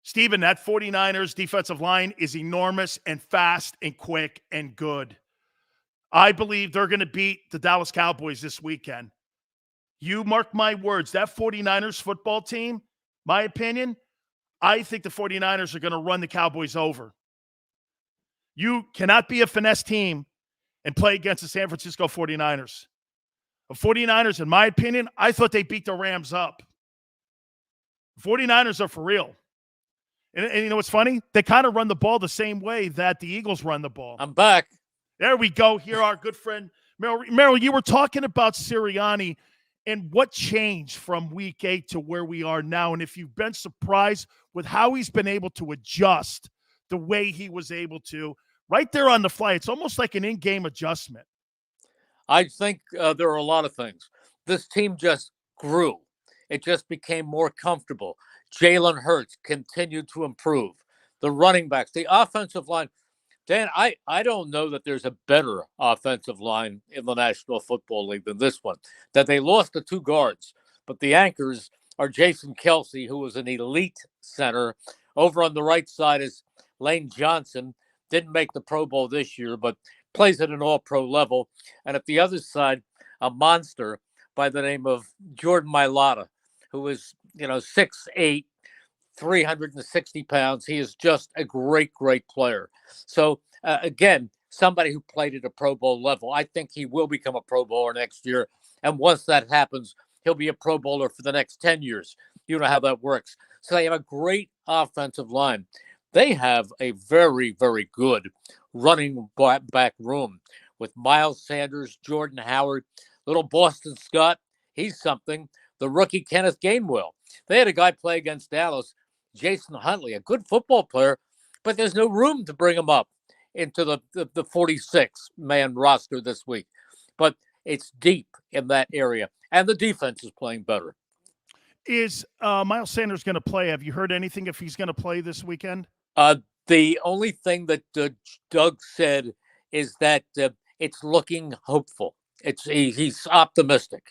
Steven, that 49ers defensive line is enormous and fast and quick and good. I believe they're going to beat the Dallas Cowboys this weekend. You mark my words, that 49ers football team, my opinion, I think the 49ers are going to run the Cowboys over. You cannot be a finesse team and play against the San Francisco 49ers. The 49ers, in my opinion, I thought they beat the Rams up. The 49ers are for real. And you know what's funny? They kind of run the ball the same way that the Eagles run the ball. I'm back. There we go. Here, our good friend Merrill, you were talking about Sirianni and what changed from week 8 to where we are now. And if you've been surprised with how he's been able to adjust the way he was able to, right there on the fly. It's almost like an in-game adjustment. I think there are a lot of things. This team just grew. It just became more comfortable. Jalen Hurts continued to improve. The running backs, the offensive line. Dan, I don't know that there's a better offensive line in the National Football League than this one. That they lost the 2 guards, but the anchors are Jason Kelsey, who was an elite center. Over on the right side is Lane Johnson. Didn't make the Pro Bowl this year, but plays at an all-pro level. And at the other side, a monster by the name of Jordan Mailata, who is, 6'8", 360 pounds. He is just a great, great player. So, again, somebody who played at a Pro Bowl level. I think he will become a Pro Bowler next year. And once that happens, he'll be a Pro Bowler for the next 10 years. You know how that works. So they have a great offensive line. They have a very, very good running back room with Miles Sanders, Jordan Howard, little Boston Scott. He's something. The rookie Kenneth Gainwell. They had a guy play against Dallas, Jason Huntley, a good football player, but there's no room to bring him up into the 46-man roster this week. But it's deep in that area, and the defense is playing better. Is Miles Sanders going to play? Have you heard anything if he's going to play this weekend? The only thing that Doug said is that it's looking hopeful. He's optimistic.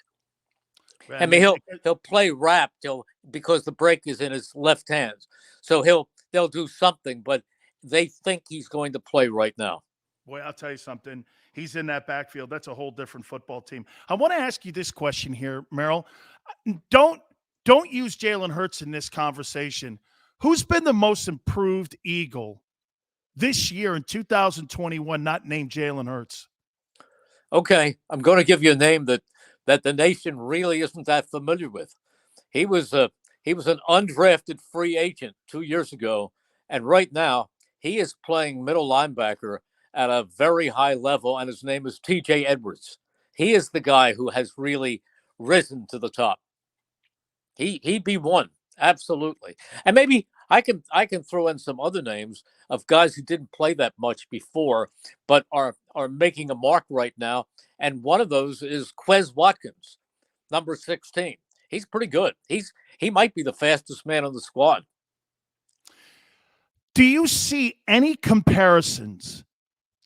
I mean, he'll play wrapped because the break is in his left hand. So they'll do something, but they think he's going to play right now. Boy, I'll tell you something. he's in that backfield. That's a whole different football team. I want to ask you this question here, Merrill. Don't use Jalen Hurts in this conversation. Who's been the most improved Eagle this year in 2021, not named Jalen Hurts? Okay, I'm going to give you a name that the nation really isn't that familiar with. He was an undrafted free agent 2 years ago, and right now he is playing middle linebacker at a very high level, and his name is TJ Edwards. He is the guy who has really risen to the top. He'd be one, absolutely. And maybe I can throw in some other names of guys who didn't play that much before, but are making a mark right now. And one of those is Quez Watkins, number 16. He's pretty good. He might be the fastest man on the squad. Do you see any comparisons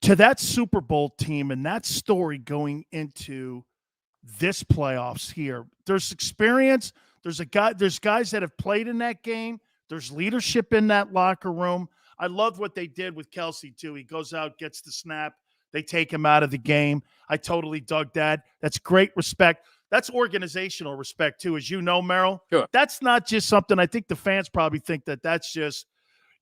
to that Super Bowl team and that story going into this playoffs here? There's experience. There's guys that have played in that game. There's leadership in that locker room. I love what they did with Kelsey too. He goes out, gets the snap. They take him out of the game. I totally dug that. That's great respect. That's organizational respect too, as you know, Merrill. Sure. That's not just something I think the fans probably think that's just,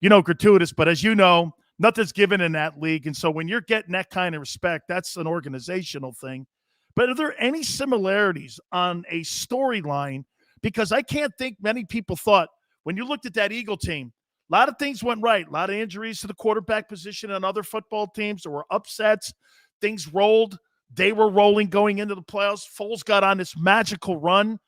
gratuitous. But as you know, nothing's given in that league. And so when you're getting that kind of respect, that's an organizational thing. But are there any similarities on a storyline? Because I can't think many people thought when you looked at that Eagle team, a lot of things went right. A lot of injuries to the quarterback position and other football teams. There were upsets. Things rolled. They were rolling going into the playoffs. Foles got on this magical run.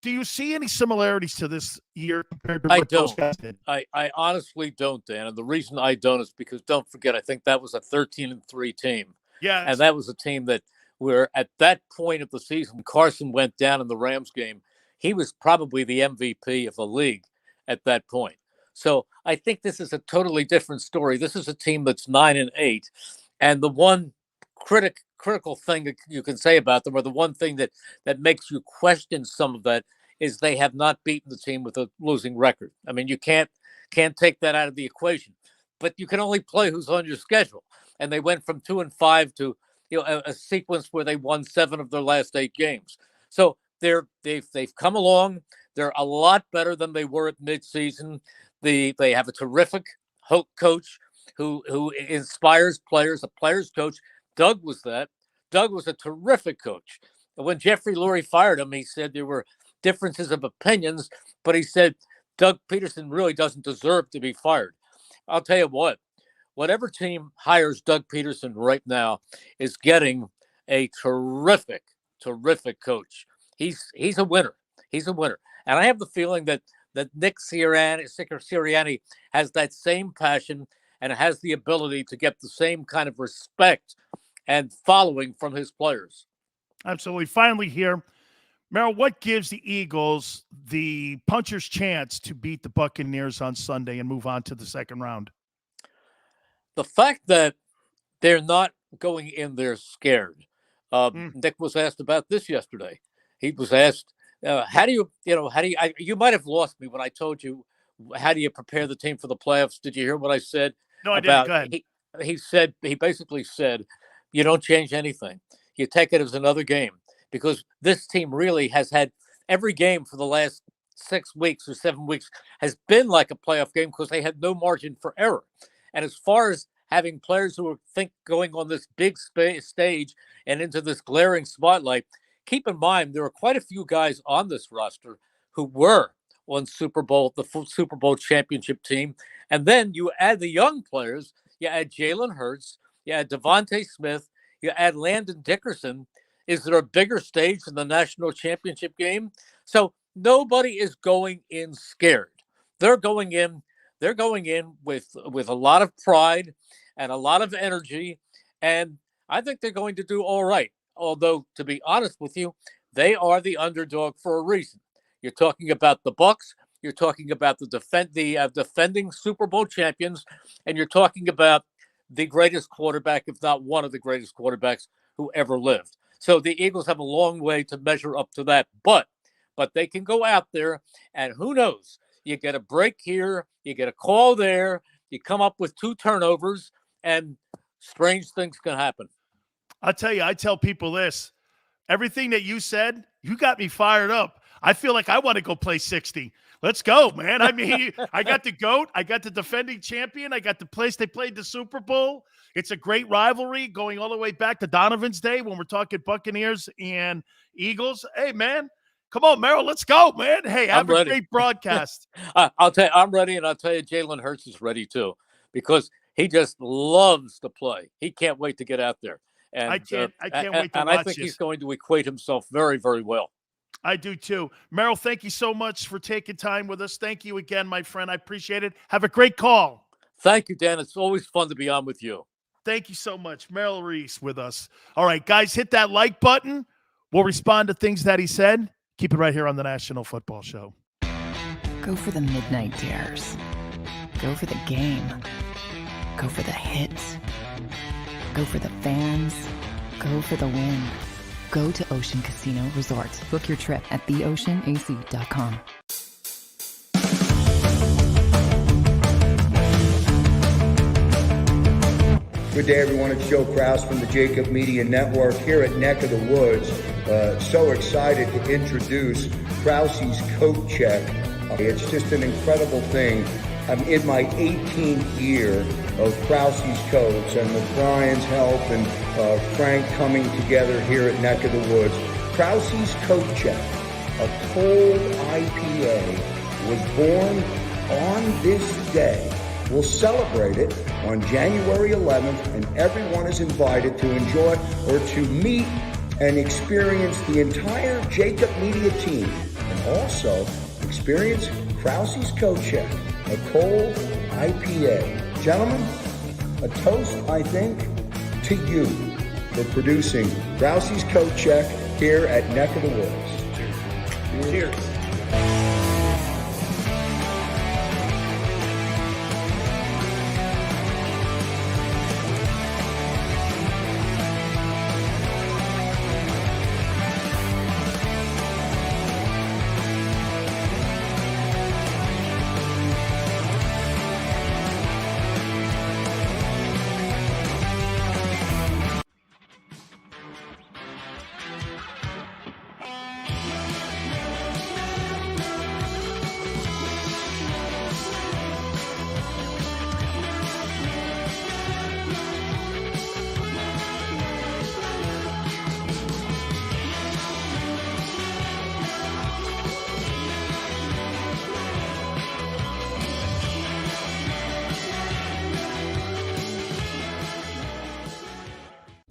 Do you see any similarities to this year compared to what those guys did? I honestly don't, Dan. And the reason I don't is because, don't forget, I think that was a 13-3 team. Yeah. And that was a team that where at that point of the season, Carson went down in the Rams game. He was probably the MVP of the league at that point. So I think this is a totally different story. This is a team that's 9-8. And the one critical thing that you can say about them, or the one thing that makes you question some of that, is they have not beaten the team with a losing record. I mean, you can't take that out of the equation, but you can only play who's on your schedule. And they went from 2-5 to a sequence where they won 7 of their last 8 games. So they've come along. They're a lot better than they were at midseason. They have a terrific coach who inspires players, a player's coach. Doug was that. Doug was a terrific coach. And when Jeffrey Lurie fired him, he said there were differences of opinions, but he said Doug Peterson really doesn't deserve to be fired. I'll tell you what, whatever team hires Doug Peterson right now is getting a terrific coach. He's a winner. He's a winner. And I have the feeling that Nick Sirianni has that same passion and has the ability to get the same kind of respect and following from his players. Absolutely. Finally here, Merrill, what gives the Eagles the puncher's chance to beat the Buccaneers on Sunday and move on to the second round? The fact that they're not going in there scared. Nick was asked about this yesterday. He was asked, you might have lost me when I told you, how do you prepare the team for the playoffs? Did you hear what I said? No, I didn't. Go ahead. He basically said, you don't change anything. You take it as another game, because this team really has had every game for the last 6 weeks or 7 weeks has been like a playoff game because they had no margin for error. And as far as having players who think going on this big stage and into this glaring spotlight, keep in mind, there are quite a few guys on this roster who were on the Super Bowl championship team. And then you add the young players, you add Jalen Hurts, you add Devontae Smith, you add Landon Dickerson. Is there a bigger stage than the national championship game? So nobody is going in scared. They're going in with a lot of pride and a lot of energy. And I think they're going to do all right. Although, to be honest with you, they are the underdog for a reason. You're talking about the Bucs. You're talking about the defending Super Bowl champions, and you're talking about the greatest quarterback, if not one of the greatest quarterbacks who ever lived. So the Eagles have a long way to measure up to that, but they can go out there, and who knows? You get a break here, you get a call there, you come up with 2 turnovers, and strange things can happen. I'll tell you, I tell people this. Everything that you said, you got me fired up. I feel like I want to go play 60. Let's go, man. I mean, I got the GOAT. I got the defending champion. I got the place they played the Super Bowl. It's a great rivalry going all the way back to Donovan's day when we're talking Buccaneers and Eagles. Hey, man, come on, Merrill. Let's go, man. Hey, have a great broadcast. I'll tell you, I'm ready, and I'll tell you, Jalen Hurts is ready too, because he just loves to play. He can't wait to get out there. And I can't wait to and watch I think this. he's going to equate himself very, very well. I do too. Merrill, thank you so much for taking time with us. Thank you again, my friend. I appreciate it. Have a great call. Thank you, Dan. It's always fun to be on with you. Thank you so much. Merrill Reese with us. All right, guys, hit that like button. We'll respond to things that he said. Keep it right here on the National Football Show. Go for the midnight dares. Go for the game. Go for the hits. Go for the fans. Go for the win. Go to Ocean Casino Resort. Book your trip at theoceanac.com. Good day, everyone. It's Joe Kraus from the JAKIB Media Network here at Neck of the Woods. So excited to introduce Krause's Coat Check. It's just an incredible thing. I'm in my 18th year of Krause's Coats, and with Brian's help and Frank coming together here at Neck of the Woods, Krause's Coat Check, a cold IPA, was born on this day. We'll celebrate it on January 11th, and everyone is invited to enjoy or to meet and experience the entire JAKIB Media team, and also experience Krause's Coat Check, a cold IPA. Gentlemen, a toast, I think, to you for producing Krause's Coat Check here at Neck of the Woods. Cheers.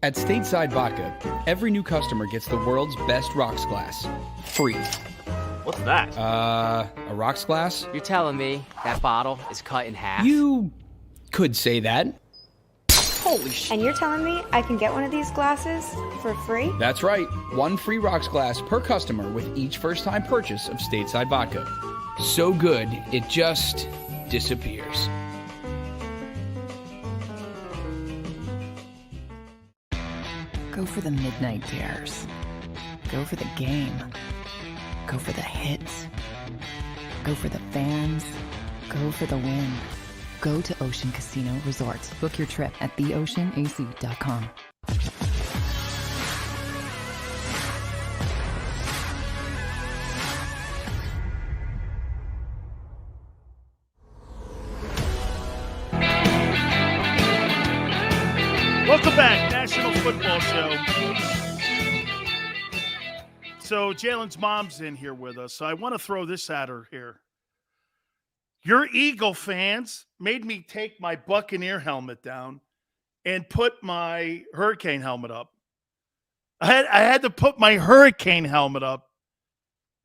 At Stateside Vodka, every new customer gets the world's best rocks glass. Free. What's that? A rocks glass? You're telling me that bottle is cut in half? You could say that. Holy shit. And you're telling me I can get one of these glasses for free? That's right. One free rocks glass per customer with each first-time purchase of Stateside Vodka. So good, it just disappears. Go for the midnight dares. Go for the game. Go for the hits. Go for the fans. Go for the win. Go to Ocean Casino Resort. Book your trip at theoceanac.com. Welcome back, National Football Show. So Jalen's mom's in here with us, so I want to throw this at her here. Your Eagle fans made me take my Buccaneer helmet down and put my Hurricane helmet up. I had to put my Hurricane helmet up.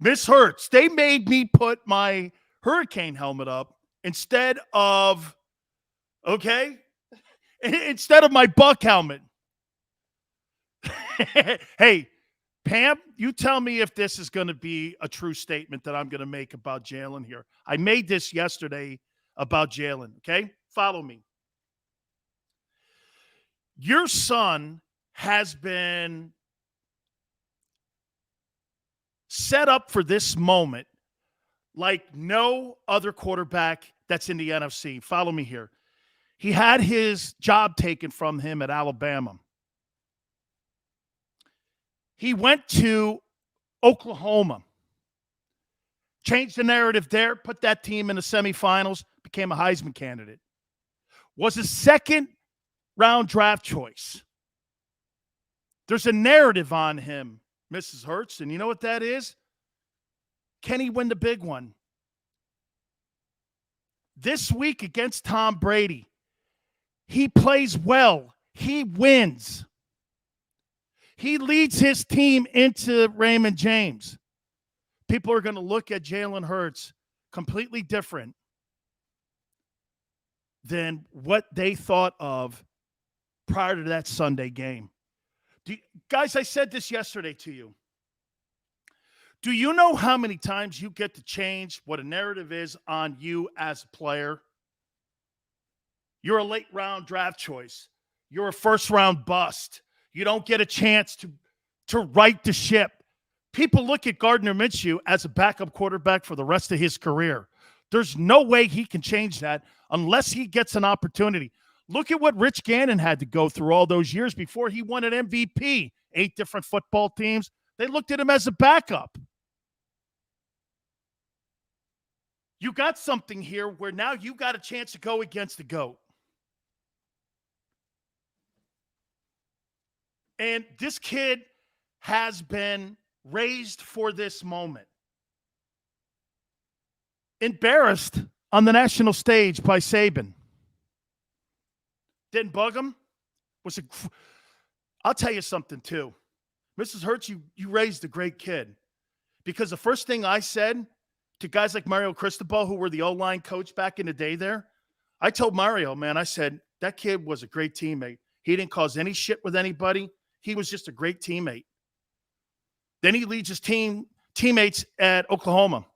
Miss Hurts, they made me put my Hurricane helmet up instead of, instead of my Buck helmet. Hey, Pam, you tell me if this is going to be a true statement that I'm going to make about Jalen here. I made this yesterday about Jalen, okay? Follow me. Your son has been set up for this moment like no other quarterback that's in the NFC. Follow me here. He had his job taken from him at Alabama. He went to Oklahoma, changed the narrative there, put that team in the semifinals, became a Heisman candidate. Was a second-round draft choice. There's a narrative on him, Mrs. Hurts, and you know what that is? Can he win the big one? This week against Tom Brady, he plays well. He wins. He leads his team into Raymond James. People are going to look at Jalen Hurts completely different than what they thought of prior to that Sunday game. Guys, I said this yesterday to you. Do you know how many times you get to change what a narrative is on you as a player? You're a late round draft choice. You're a first round bust. You don't get a chance to right the ship. People look at Gardner Minshew as a backup quarterback for the rest of his career. There's no way he can change that unless he gets an opportunity. Look at what Rich Gannon had to go through all those years before he won an MVP. 8 different football teams. They looked at him as a backup. You got something here where now you got a chance to go against the GOAT. And this kid has been raised for this moment. Embarrassed on the national stage by Saban. Didn't bug him. I'll tell you something, too. Mrs. Hurts, you raised a great kid. Because the first thing I said to guys like Mario Cristobal, who were the O-line coach back in the day there, I told Mario, man, I said, that kid was a great teammate. He didn't cause any shit with anybody. He was just a great teammate. Then he leads his teammates at Oklahoma.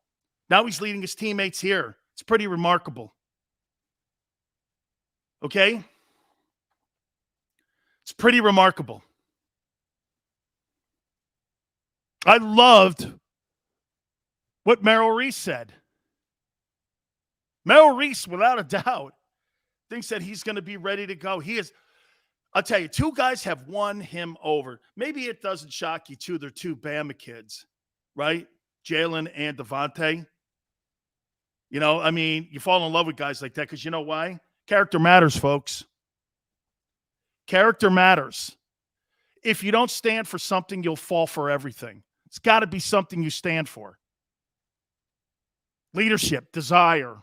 Now he's leading his teammates here. It's pretty remarkable. Okay? It's pretty remarkable. I loved what Merrill Reese said. Merrill Reese, without a doubt, thinks that he's going to be ready to go. He is. I'll tell you, 2 guys have won him over. Maybe it doesn't shock you, too. They're 2 Bama kids, right? Jalen and Devontae. You know, I mean, you fall in love with guys like that because you know why? Character matters, folks. Character matters. If you don't stand for something, you'll fall for everything. It's got to be something you stand for. Leadership, desire,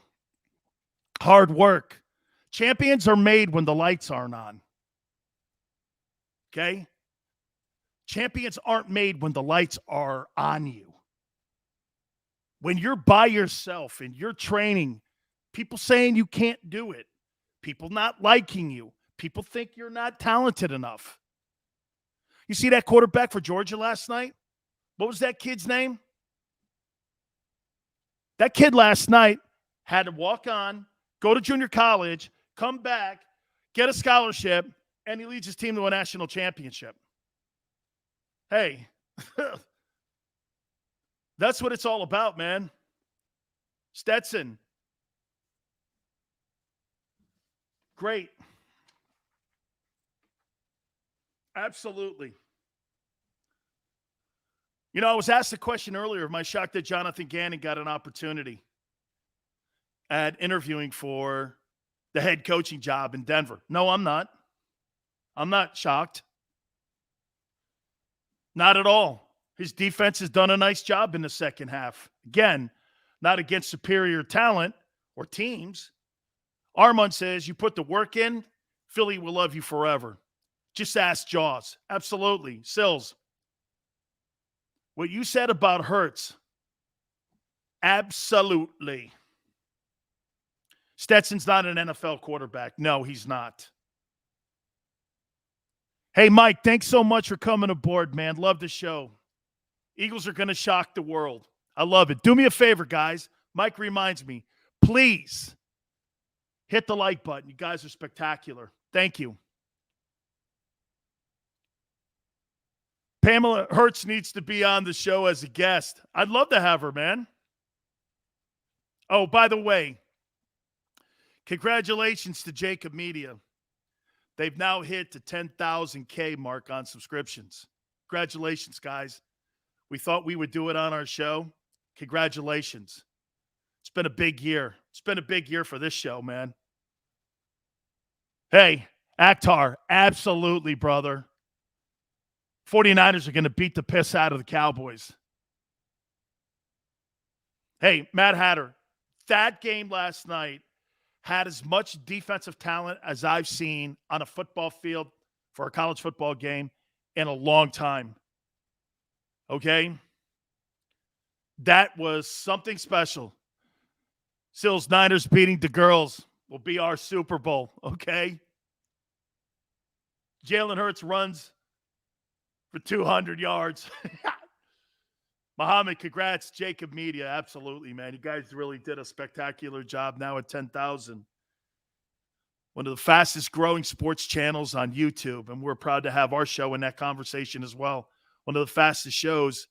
hard work. Champions are made when the lights aren't on. Okay? Champions aren't made when the lights are on you. When you're by yourself and you're training, people saying you can't do it, people not liking you, people think you're not talented enough. You see that quarterback for Georgia last night? What was that kid's name? That kid last night had to walk on, go to junior college, come back, get a scholarship, and he leads his team to a national championship. Hey, that's what it's all about, man. Stetson. Great. Absolutely. You know, I was asked a question earlier. Am I shocked that Jonathan Gannon got an opportunity at interviewing for the head coaching job in Denver? No, I'm not. I'm not shocked. Not at all. His defense has done a nice job in the second half. Again, not against superior talent or teams. Armand says you put the work in, Philly will love you forever. Just ask Jaws. Absolutely. Sills. What you said about Hurts, absolutely. Stetson's not an NFL quarterback. No, he's not. Hey, Mike, thanks so much for coming aboard, man. Love the show. Eagles are going to shock the world. I love it. Do me a favor, guys. Mike reminds me, please hit the like button. You guys are spectacular. Thank you. Pamela Hurts needs to be on the show as a guest. I'd love to have her, man. Oh, by the way, congratulations to JAKIB Media. They've now hit the 10,000K mark on subscriptions. Congratulations, guys. We thought we would do it on our show. Congratulations. It's been a big year. It's been a big year for this show, man. Hey, Akhtar, absolutely, brother. 49ers are going to beat the piss out of the Cowboys. Hey, Matt Hatter, that game last night had as much defensive talent as I've seen on a football field for a college football game in a long time. Okay? That was something special. Sills Niners beating the girls will be our Super Bowl, okay? Jalen Hurts runs for 200 yards. Muhammad, congrats. JAKIB Media, absolutely, man. You guys really did a spectacular job now at 10,000. One of the fastest growing sports channels on YouTube, and we're proud to have our show in that conversation as well. One of the fastest shows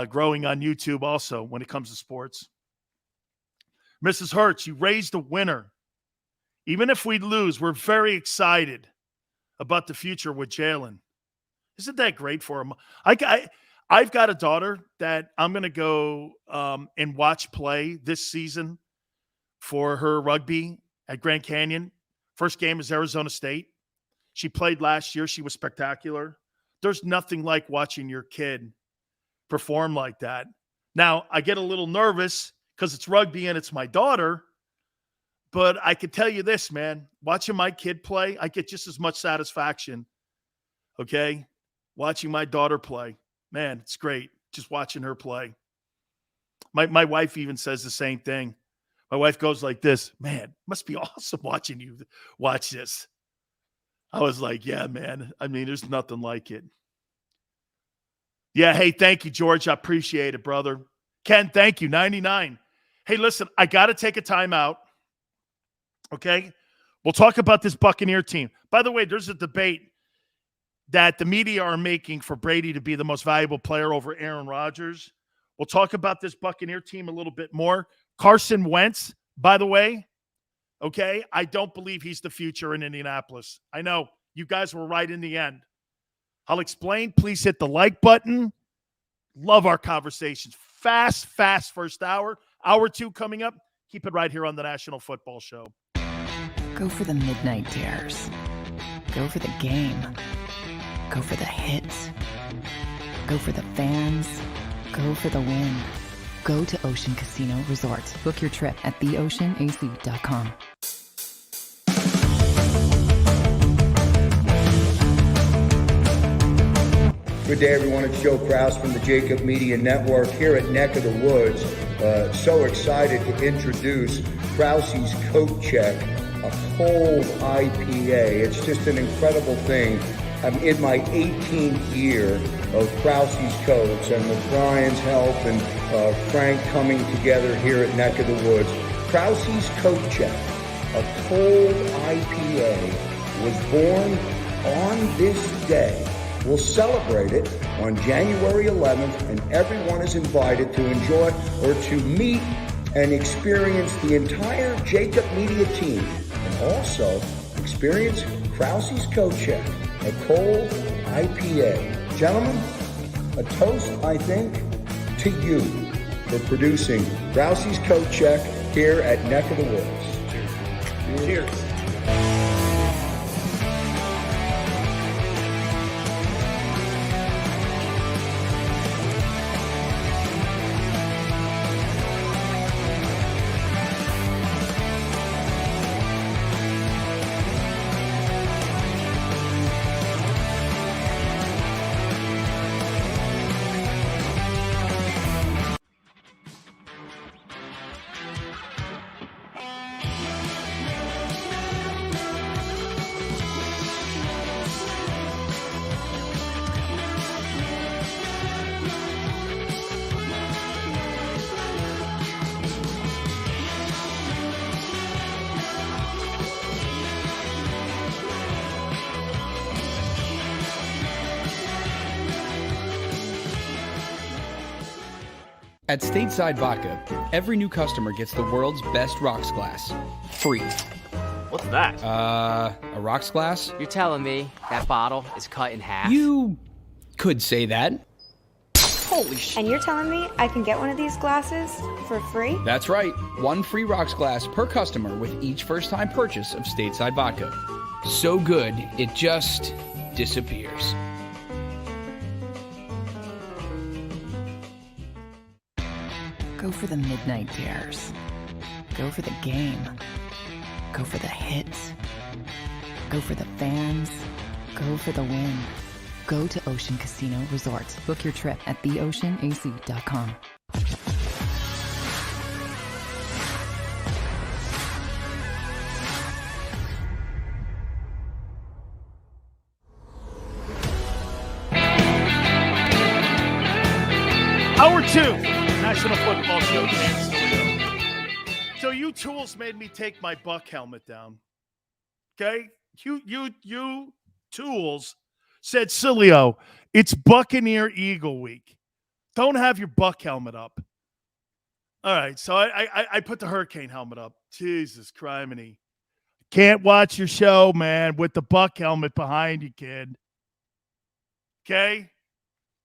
growing on YouTube also when it comes to sports. Mrs. Hurts, you raised a winner. Even if we lose, we're very excited about the future with Jalen. Isn't that great for him? I've got a daughter that I'm going to go and watch play this season for her rugby at Grand Canyon. First game is Arizona State. She played last year. She was spectacular. There's nothing like watching your kid perform like that. Now, I get a little nervous because it's rugby and it's my daughter, but I can tell you this, man. Watching my kid play, I get just as much satisfaction, okay? Watching my daughter play. Man, it's great just watching her play. My wife even says the same thing. My wife goes like this, man, must be awesome watching you watch this. I was like, yeah, man. I mean, there's nothing like it. Yeah, hey, thank you, George. I appreciate it, brother. Ken, thank you. 99. Hey, listen, I got to take a timeout. Okay? We'll talk about this Buccaneer team. By the way, there's a debate that the media are making for Brady to be the most valuable player over Aaron Rodgers. We'll talk about this Buccaneer team a little bit more. Carson Wentz, by the way, okay, I don't believe he's the future in Indianapolis. I know you guys were right in the end. I'll explain. Please hit the like button. Love our conversations. Fast first hour. Hour 2 coming up. Keep it right here on the National Football Show. Go for the midnight dares. Go for the game. Go for the hits. Go for the fans. Go for the win. Go to Ocean Casino Resort. Book your trip at theoceanac.com. Good day, everyone. It's Joe Kraus from the JAKIB Media Network here at Neck of the Woods. So excited to introduce Krause's Coat Check, a cold IPA. It's just an incredible thing. I'm in my 18th year of Krause's Coats, and with Brian's help and Frank coming together here at Neck of the Woods, Krause's Coat Check, a cold IPA, was born on this day. We'll celebrate it on January 11th, and everyone is invited to enjoy or to meet and experience the entire JAKIB Media team, and also experience Krause's Coat Check, a cold IPA. Gentlemen, a toast, I think, to you for producing Krause's Coat Check here at Neck of the Woods. Cheers. Cheers. At Stateside Vodka, every new customer gets the world's best rocks glass. Free. What's that? A rocks glass? You're telling me that bottle is cut in half? You could say that. Holy shit. And you're telling me I can get one of these glasses for free? That's right. 1 free rocks glass per customer with each first-time purchase of stateside vodka. So good, it just disappears. Go for the midnight dares. Go for the game. Go for the hits. Go for the fans. Go for the win. Go to Ocean Casino Resort. Book your trip at theoceanac.com. Hour 2, National Football Show, Dan Sileo. So you tools made me take my Buck helmet down. Okay? You tools said, Sileo, it's Buccaneer Eagle week. Don't have your Buck helmet up. All right, so I put the Hurricane helmet up. Jesus criminy. Can't watch your show, man, with the Buck helmet behind you, kid. Okay?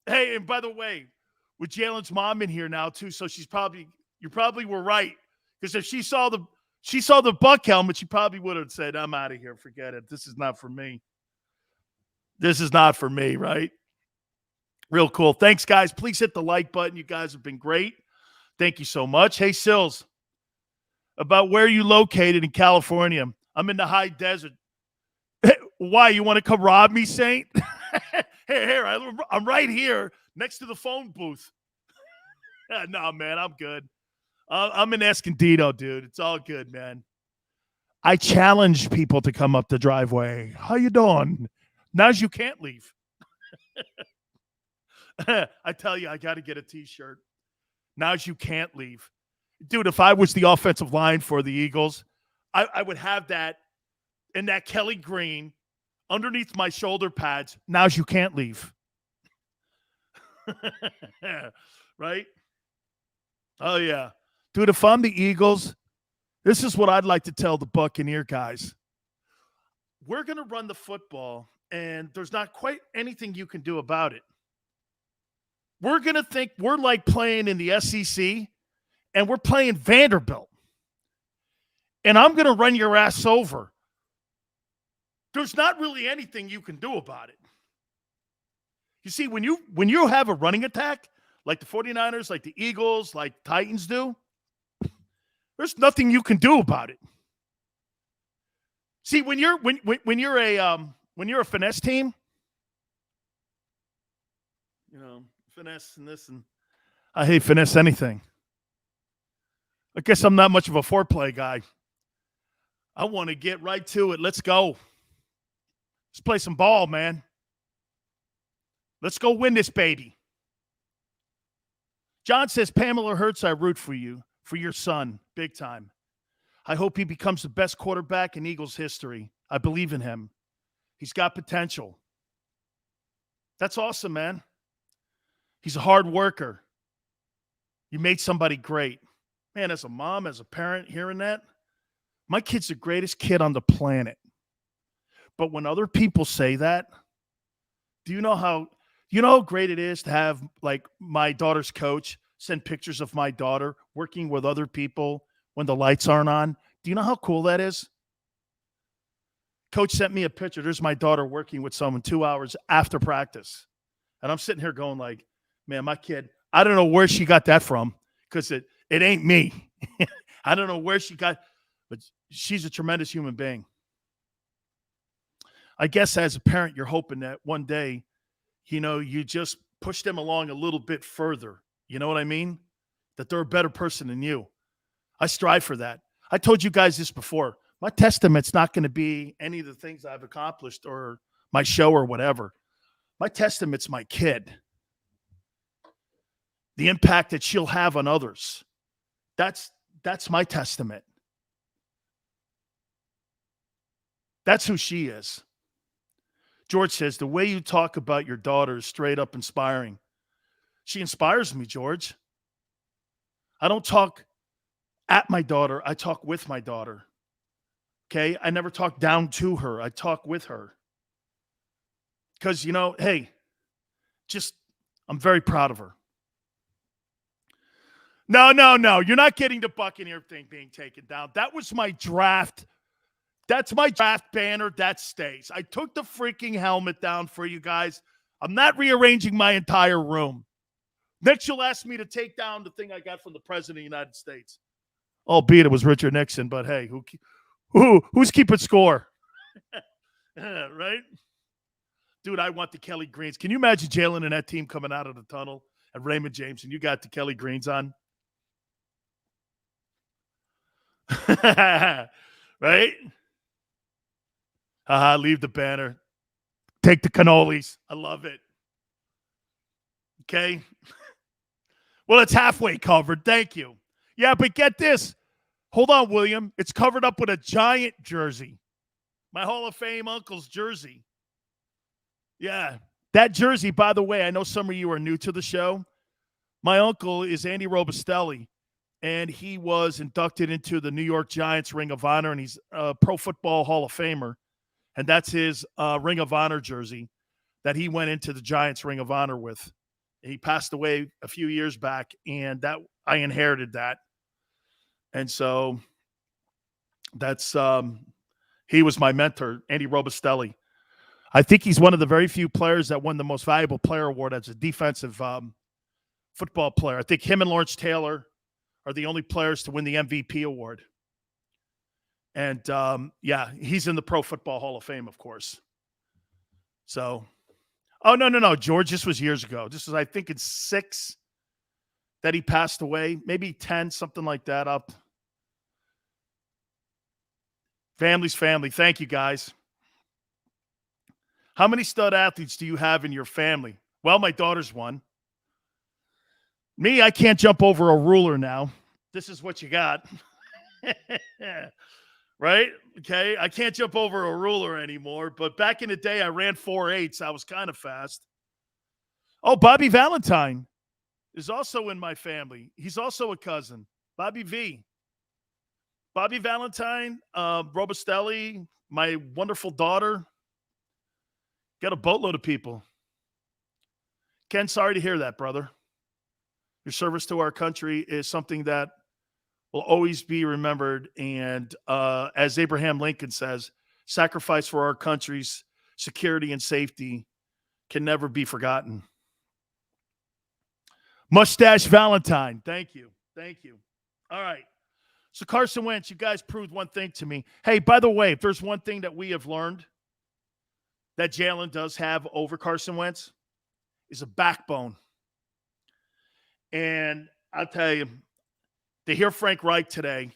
Hey, and by the way, with Jalen's mom in here now too, so you probably were right, because if she saw the Buck helmet, she probably would have said, "I'm out of here. Forget it. This is not for me. This is not for me." Right? Real cool. Thanks, guys. Please hit the like button. You guys have been great. Thank you so much. Hey, Sills, about where you located in California? I'm in the high desert. Why, you want to come rob me, Saint? Here, I'm right here next to the phone booth. No, man, I'm good. I'm in Escondido, dude. It's all good, man. I challenge people to come up the driveway. How you doing? Now's you can't leave. I tell you, I got to get a T-shirt. Now's you can't leave. Dude, if I was the offensive line for the Eagles, I would have that in that Kelly green underneath my shoulder pads. Now's you can't leave. Right? Oh, yeah. Dude, if I'm the Eagles, this is what I'd like to tell the Buccaneer guys. We're going to run the football, and there's not quite anything you can do about it. We're going to think we're like playing in the SEC, and we're playing Vanderbilt. And I'm going to run your ass over. There's not really anything you can do about it. You see, when you have a running attack, like the 49ers, like the Eagles, like Titans do, there's nothing you can do about it. See, when you're a finesse team, you know, finesse and this, and I hate finesse anything. I guess I'm not much of a foreplay guy. I want to get right to it. Let's go. Let's play some ball, man. Let's go win this baby. John says, Pamela Hurts, I root for you, for your son, big time. I hope he becomes the best quarterback in Eagles history. I believe in him. He's got potential. That's awesome, man. He's a hard worker. You made somebody great. Man, as a mom, as a parent, hearing that, my kid's the greatest kid on the planet. But when other people say that, do you know how great it is to have, like, my daughter's coach send pictures of my daughter working with other people when the lights aren't on? Do you know how cool that is? Coach sent me a picture. There's my daughter working with someone 2 hours after practice. And I'm sitting here going like, man, my kid, I don't know where she got that from, because it ain't me. I don't know where she got, but she's a tremendous human being. I guess as a parent, you're hoping that one day, you just push them along a little bit further. You know what I mean? That they're a better person than you. I strive for that. I told you guys this before. My testament's not going to be any of the things I've accomplished or my show or whatever. My testament's my kid. The impact that she'll have on others. That's my testament. That's who she is. George says, the way you talk about your daughter is straight up inspiring. She inspires me, George. I don't talk at my daughter. I talk with my daughter. Okay? I never talk down to her. I talk with her. Because, hey, I'm very proud of her. No. You're not getting the Buccaneer thing being taken down. That was my draft. That's my draft banner. That stays. I took the freaking helmet down for you guys. I'm not rearranging my entire room. Next, you'll ask me to take down the thing I got from the President of the United States. Albeit it was Richard Nixon, but hey, who's keeping score? Right? Dude, I want the Kelly Greens. Can you imagine Jalen and that team coming out of the tunnel at Raymond James and you got the Kelly Greens on? Right? Leave the banner. Take the cannolis. I love it. Okay? Well, it's halfway covered. Thank you. Yeah, but get this. Hold on, William. It's covered up with a Giant jersey. My Hall of Fame uncle's jersey. Yeah. That jersey, by the way, I know some of you are new to the show. My uncle is Andy Robustelli, and he was inducted into the New York Giants Ring of Honor, and he's a Pro Football Hall of Famer. And that's his Ring of Honor jersey that he went into the Giants Ring of Honor with. He passed away a few years back, and that I inherited that. And so that's he was my mentor, Andy Robustelli. I think he's one of the very few players that won the Most Valuable Player Award as a defensive football player. I think him and Lawrence Taylor are the only players to win the MVP award. And, he's in the Pro Football Hall of Fame, of course. So, no. George, this was years ago. This was, I think, in 6 that he passed away. Maybe 10, something like that up. Family's family. Thank you, guys. How many stud athletes do you have in your family? Well, my daughter's one. Me, I can't jump over a ruler now. This is what you got. Right? Okay. I can't jump over a ruler anymore. But back in the day, I ran 4.8s. I was kind of fast. Oh, Bobby Valentine is also in my family. He's also a cousin. Bobby V. Bobby Valentine, Robustelli, my wonderful daughter. Got a boatload of people. Ken, sorry to hear that, brother. Your service to our country is something that will always be remembered. And as Abraham Lincoln says, sacrifice for our country's security and safety can never be forgotten. Mustache Valentine. Thank you. All right. So Carson Wentz, you guys proved one thing to me. Hey, by the way, if there's one thing that we have learned that Jalen does have over Carson Wentz is a backbone. And I'll tell you, to hear Frank Reich today,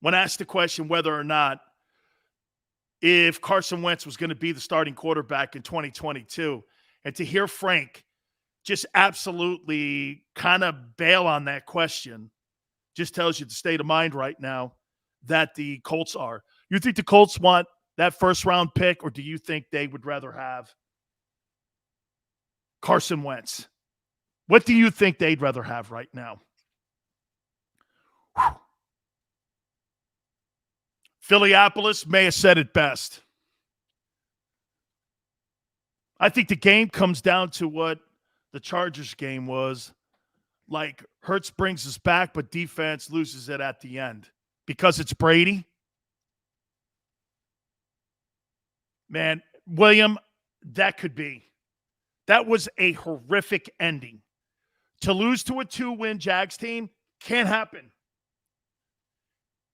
when asked the question whether or not if Carson Wentz was going to be the starting quarterback in 2022, and to hear Frank just absolutely kind of bail on that question just tells you the state of mind right now that the Colts are. You think the Colts want that first-round pick, or do you think they would rather have Carson Wentz? What do you think they'd rather have right now? Whew. Phillypolis may have said it best. I think the game comes down to what the Chargers game was. Like, Hurts brings us back, but defense loses it at the end. Because it's Brady? Man, William, that could be. That was a horrific ending. To lose to a 2-win Jags team can't happen.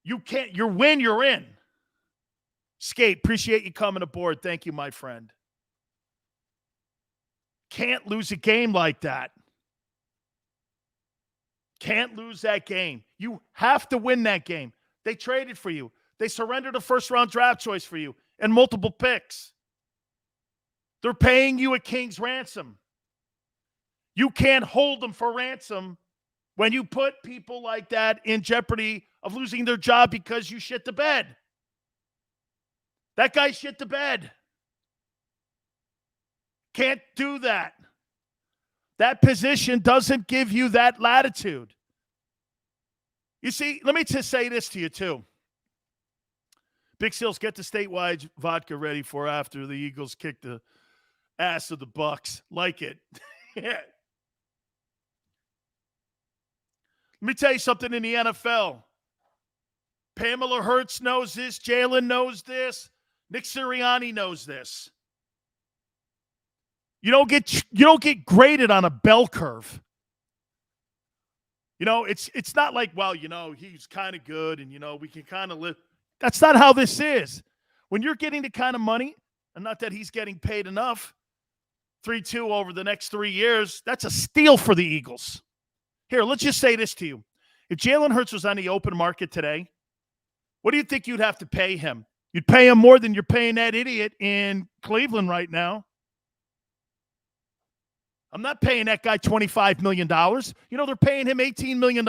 You can't. You win, you're in. Skate, appreciate you coming aboard. Thank you, my friend. Can't lose a game like that. Can't lose that game. You have to win that game. They traded for you. They surrendered a first-round draft choice for you and multiple picks. They're paying you a king's ransom. You can't hold them for ransom when you put people like that in jeopardy of losing their job because you shit the bed. That guy shit the bed. Can't do that. That position doesn't give you that latitude. You see, let me just say this to you, too. Big Seals, get the statewide vodka ready for after the Eagles kick the Ass of the Bucks. Like it. Yeah. Let me tell you something in the NFL. Pamela Hurts knows this. Jalen knows this. Nick Sirianni knows this. You don't get graded on a bell curve. It's not like, well, he's kind of good and, we can kind of live. That's not how this is. When you're getting the kind of money, and not that he's getting paid enough, 3-2 over the next 3 years, that's a steal for the Eagles. Here, let's just say this to you. If Jalen Hurts was on the open market today, what do you think you'd have to pay him? You'd pay him more than you're paying that idiot in Cleveland right now. I'm not paying that guy $25 million. They're paying him $18 million.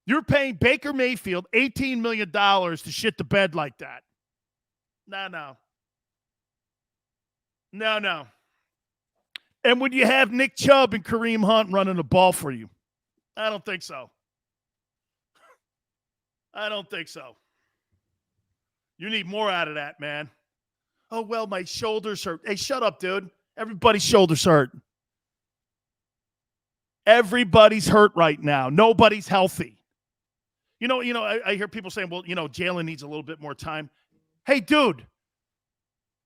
You're paying Baker Mayfield $18 million to shit the bed like that. No. And would you have Nick Chubb and Kareem Hunt running the ball for you? I don't think so. I don't think so. You need more out of that, man. Oh, well, my shoulders hurt. Hey, shut up, dude. Everybody's shoulders hurt. Everybody's hurt right now. Nobody's healthy. I hear people saying, well, Jalen needs a little bit more time. Hey, dude,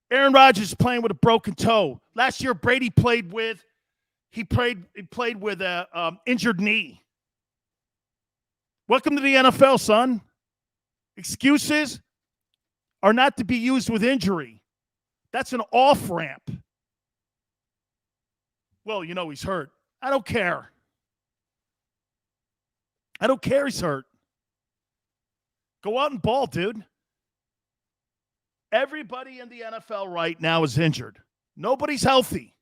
Aaron Rodgers is playing with a broken toe. Last year, Brady played with a injured knee. Welcome to the NFL, son. Excuses are not to be used with injury. That's an off-ramp. Well, he's hurt. I don't care. He's hurt. Go out and ball, dude. Everybody in the NFL right now is injured. Nobody's healthy.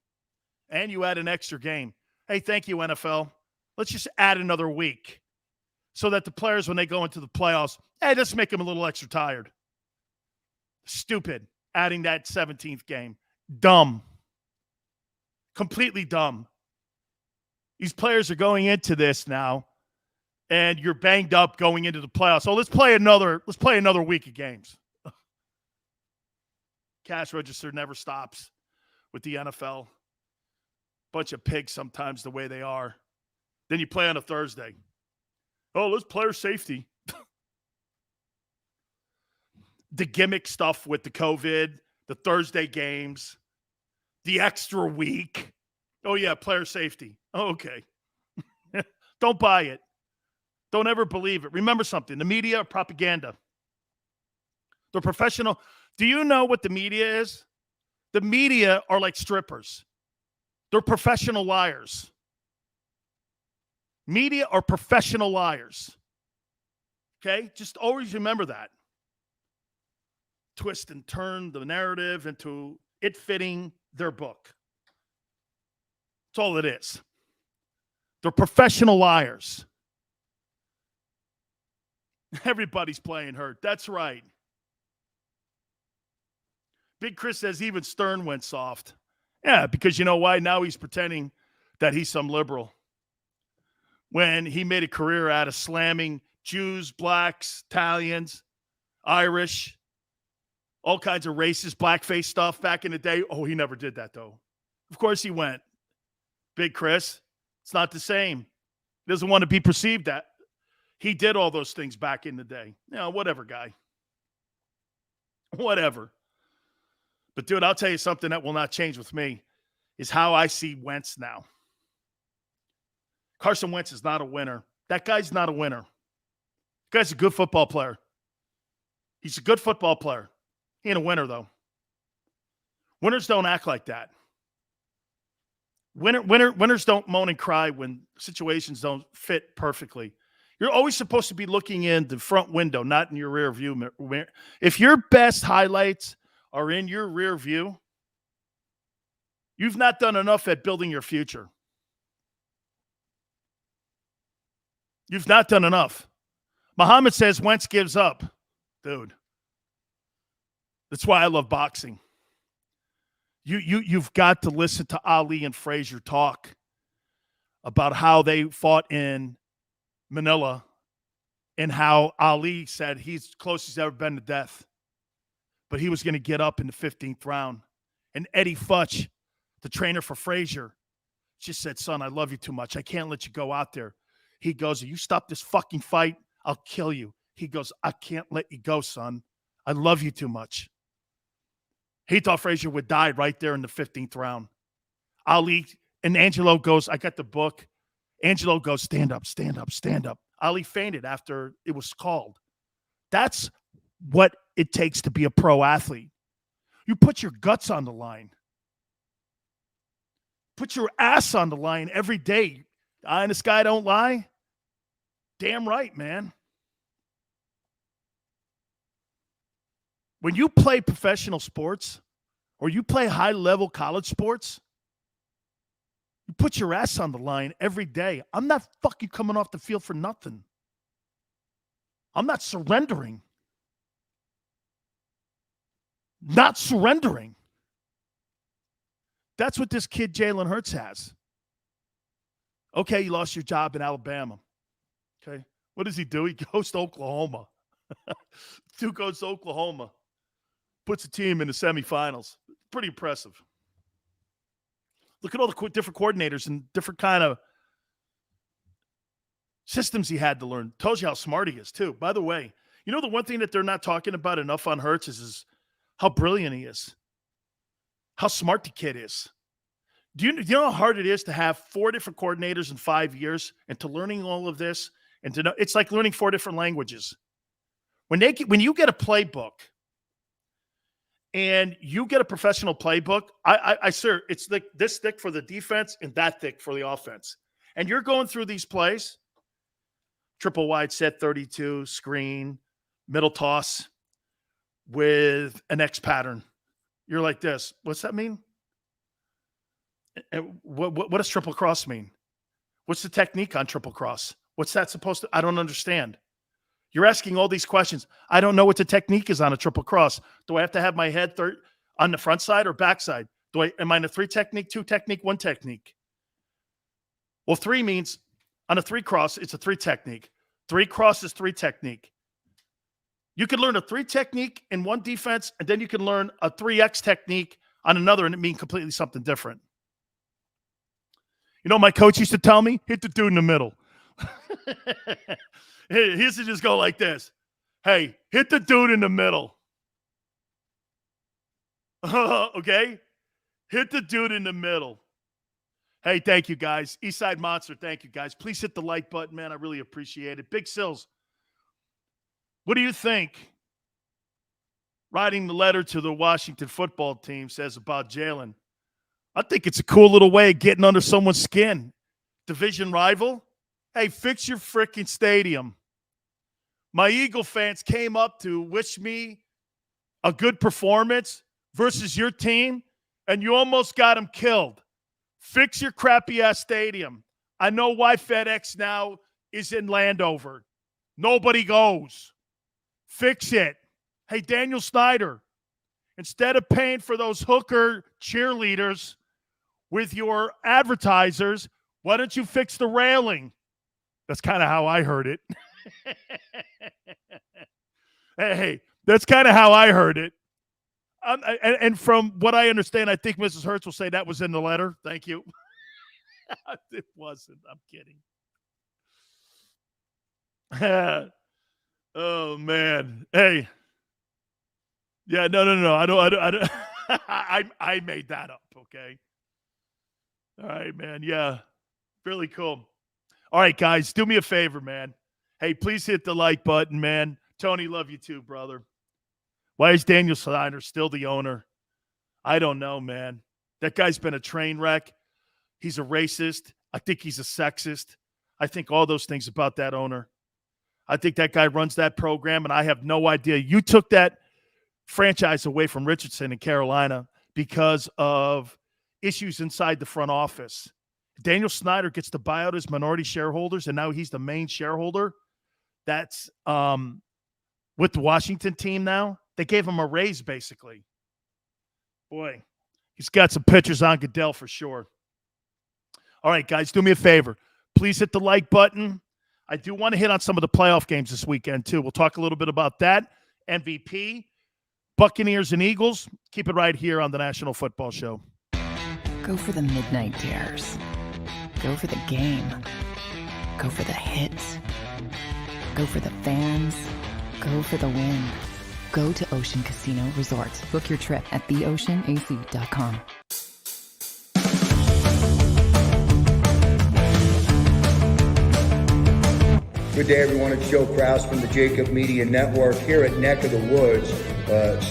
And you add an extra game. Hey, thank you, NFL. Let's just add another week so that the players, when they go into the playoffs, hey, let's make them a little extra tired. Stupid. Adding that 17th game. Dumb. Completely dumb. These players are going into this now, and you're banged up going into the playoffs. So let's play another week of games. Cash register never stops with the NFL. Bunch of pigs sometimes the way they are. Then you play on a Thursday. Oh, let's player safety. The gimmick stuff with the COVID, the Thursday games, the extra week. Oh, yeah, player safety. Oh, okay. Don't buy it. Don't ever believe it. Remember something. The media are propaganda. They're professional. Do you know what the media is? The media are like strippers. They're professional liars. Media are professional liars. Okay? Just always remember that. Twist and turn the narrative into it fitting their book. That's all it is. They're professional liars. Everybody's playing hurt. That's right. Big Chris says even Stern went soft. Yeah, because you know why? Now he's pretending that he's some liberal. When he made a career out of slamming Jews, blacks, Italians, Irish, all kinds of racist, blackface stuff back in the day. Oh, he never did that, though. Of course he went. Big Chris. It's not the same. He doesn't want to be perceived that. He did all those things back in the day. Whatever, guy. Whatever. But, dude, I'll tell you something that will not change with me is how I see Wentz now. Carson Wentz is not a winner. That guy's not a winner. That guy's a good football player. He's a good football player. He ain't a winner, though. Winners don't act like that. Winners don't moan and cry when situations don't fit perfectly. You're always supposed to be looking in the front window, not in your rear view. If your best highlights are in your rear view, you've not done enough at building your future. You've not done enough. Muhammad says Wentz gives up. Dude. That's why I love boxing. You've got to listen to Ali and Frazier talk about how they fought in Manila and how Ali said he's close as ever been to death. But he was going to get up in the 15th round. And Eddie Futch, the trainer for Frazier, just said, son, I love you too much. I can't let you go out there. He goes, if you stop this fucking fight, I'll kill you. He goes, I can't let you go, son. I love you too much. He thought Frazier would die right there in the 15th round. Ali and Angelo goes, I got the book. Angelo goes, stand up, stand up, stand up. Ali fainted after it was called. That's what it takes to be a pro athlete. You put your guts on the line. Put your ass on the line every day. Eye in the sky don't lie. Damn right, man. When you play professional sports or you play high-level college sports, you put your ass on the line every day. I'm not fucking coming off the field for nothing. I'm not surrendering. Not surrendering. That's what this kid Jalen Hurts has. Okay, you lost your job in Alabama. Okay, what does he do? He goes to Oklahoma. Dude goes to Oklahoma. Puts a team in the semifinals. Pretty impressive. Look at all the different coordinators and different kind of systems he had to learn. Tells you how smart he is, too. By the way, you know the one thing that they're not talking about enough on Hurts is how brilliant he is. How smart the kid is. Do you know how hard it is to have 4 different coordinators in 5 years and to learning all of this and to know it's like learning 4 different languages. When you get a playbook and you get a professional playbook, I swear it's like this thick for the defense and that thick for the offense. And you're going through these plays, triple wide set 32, screen, middle toss with an X pattern. You're like this. What's that mean? And what does triple cross mean? What's the technique on triple cross? What's that supposed to? I don't understand. You're asking all these questions. I don't know what the technique is on a triple cross. Do I have to have my head on the front side or back side? Am I in a 3 technique, 2 technique, 1 technique? Well, 3 means on a 3 cross, it's a 3 technique. 3 cross is 3 technique. You can learn a 3 technique in one defense, and then you can learn a 3X technique on another, and it means completely something different. You know, my coach used to tell me, hit the dude in the middle. He used to just go like this. Hey, hit the dude in the middle. Okay? Hit the dude in the middle. Hey, thank you, guys. Eastside Monster, thank you, guys. Please hit the like button, man. I really appreciate it. Big Sills, what do you think writing the letter to the Washington football team says about Jalen? I think it's a cool little way of getting under someone's skin. Division rival? Hey, fix your freaking stadium. My Eagle fans came up to wish me a good performance versus your team, and you almost got them killed. Fix your crappy-ass stadium. I know why FedEx now is in Landover. Nobody goes. Fix it. Hey, Daniel Snyder, instead of paying for those hooker cheerleaders with your advertisers, why don't you fix the railing? That's kind of how I heard it. Hey, that's kind of how I heard it. And from what I understand, I think Mrs. Hurts will say that was in the letter. Thank you. It wasn't. I'm kidding. Oh, man. Hey. Yeah, no. I don't. I made that up, okay? All right, man. Yeah. Really cool. All right, guys, do me a favor, man. Hey, please hit the like button, man. Tony, love you too, brother. Why is Daniel Snyder still the owner? I don't know, man. That guy's been a train wreck. He's a racist. I think he's a sexist. I think all those things about that owner. I think that guy runs that program, and I have no idea. You took that franchise away from Richardson in Carolina because of issues inside the front office. Daniel Snyder gets to buy out his minority shareholders, and now he's the main shareholder. That's with the Washington team now. They gave him a raise, basically. Boy, he's got some pictures on Goodell for sure. All right, guys, do me a favor. Please hit the like button. I do want to hit on some of the playoff games this weekend, too. We'll talk a little bit about that. MVP. Buccaneers and Eagles. Keep it right here on the National Football Show. Go for the midnight dares. Go for the game. Go for the hits. Go for the fans. Go for the win. Go to Ocean Casino Resort. Book your trip at theoceanac.com. Good day, everyone. It's Joe Kraus from the JAKIB Media Network here at Neck of the Woods.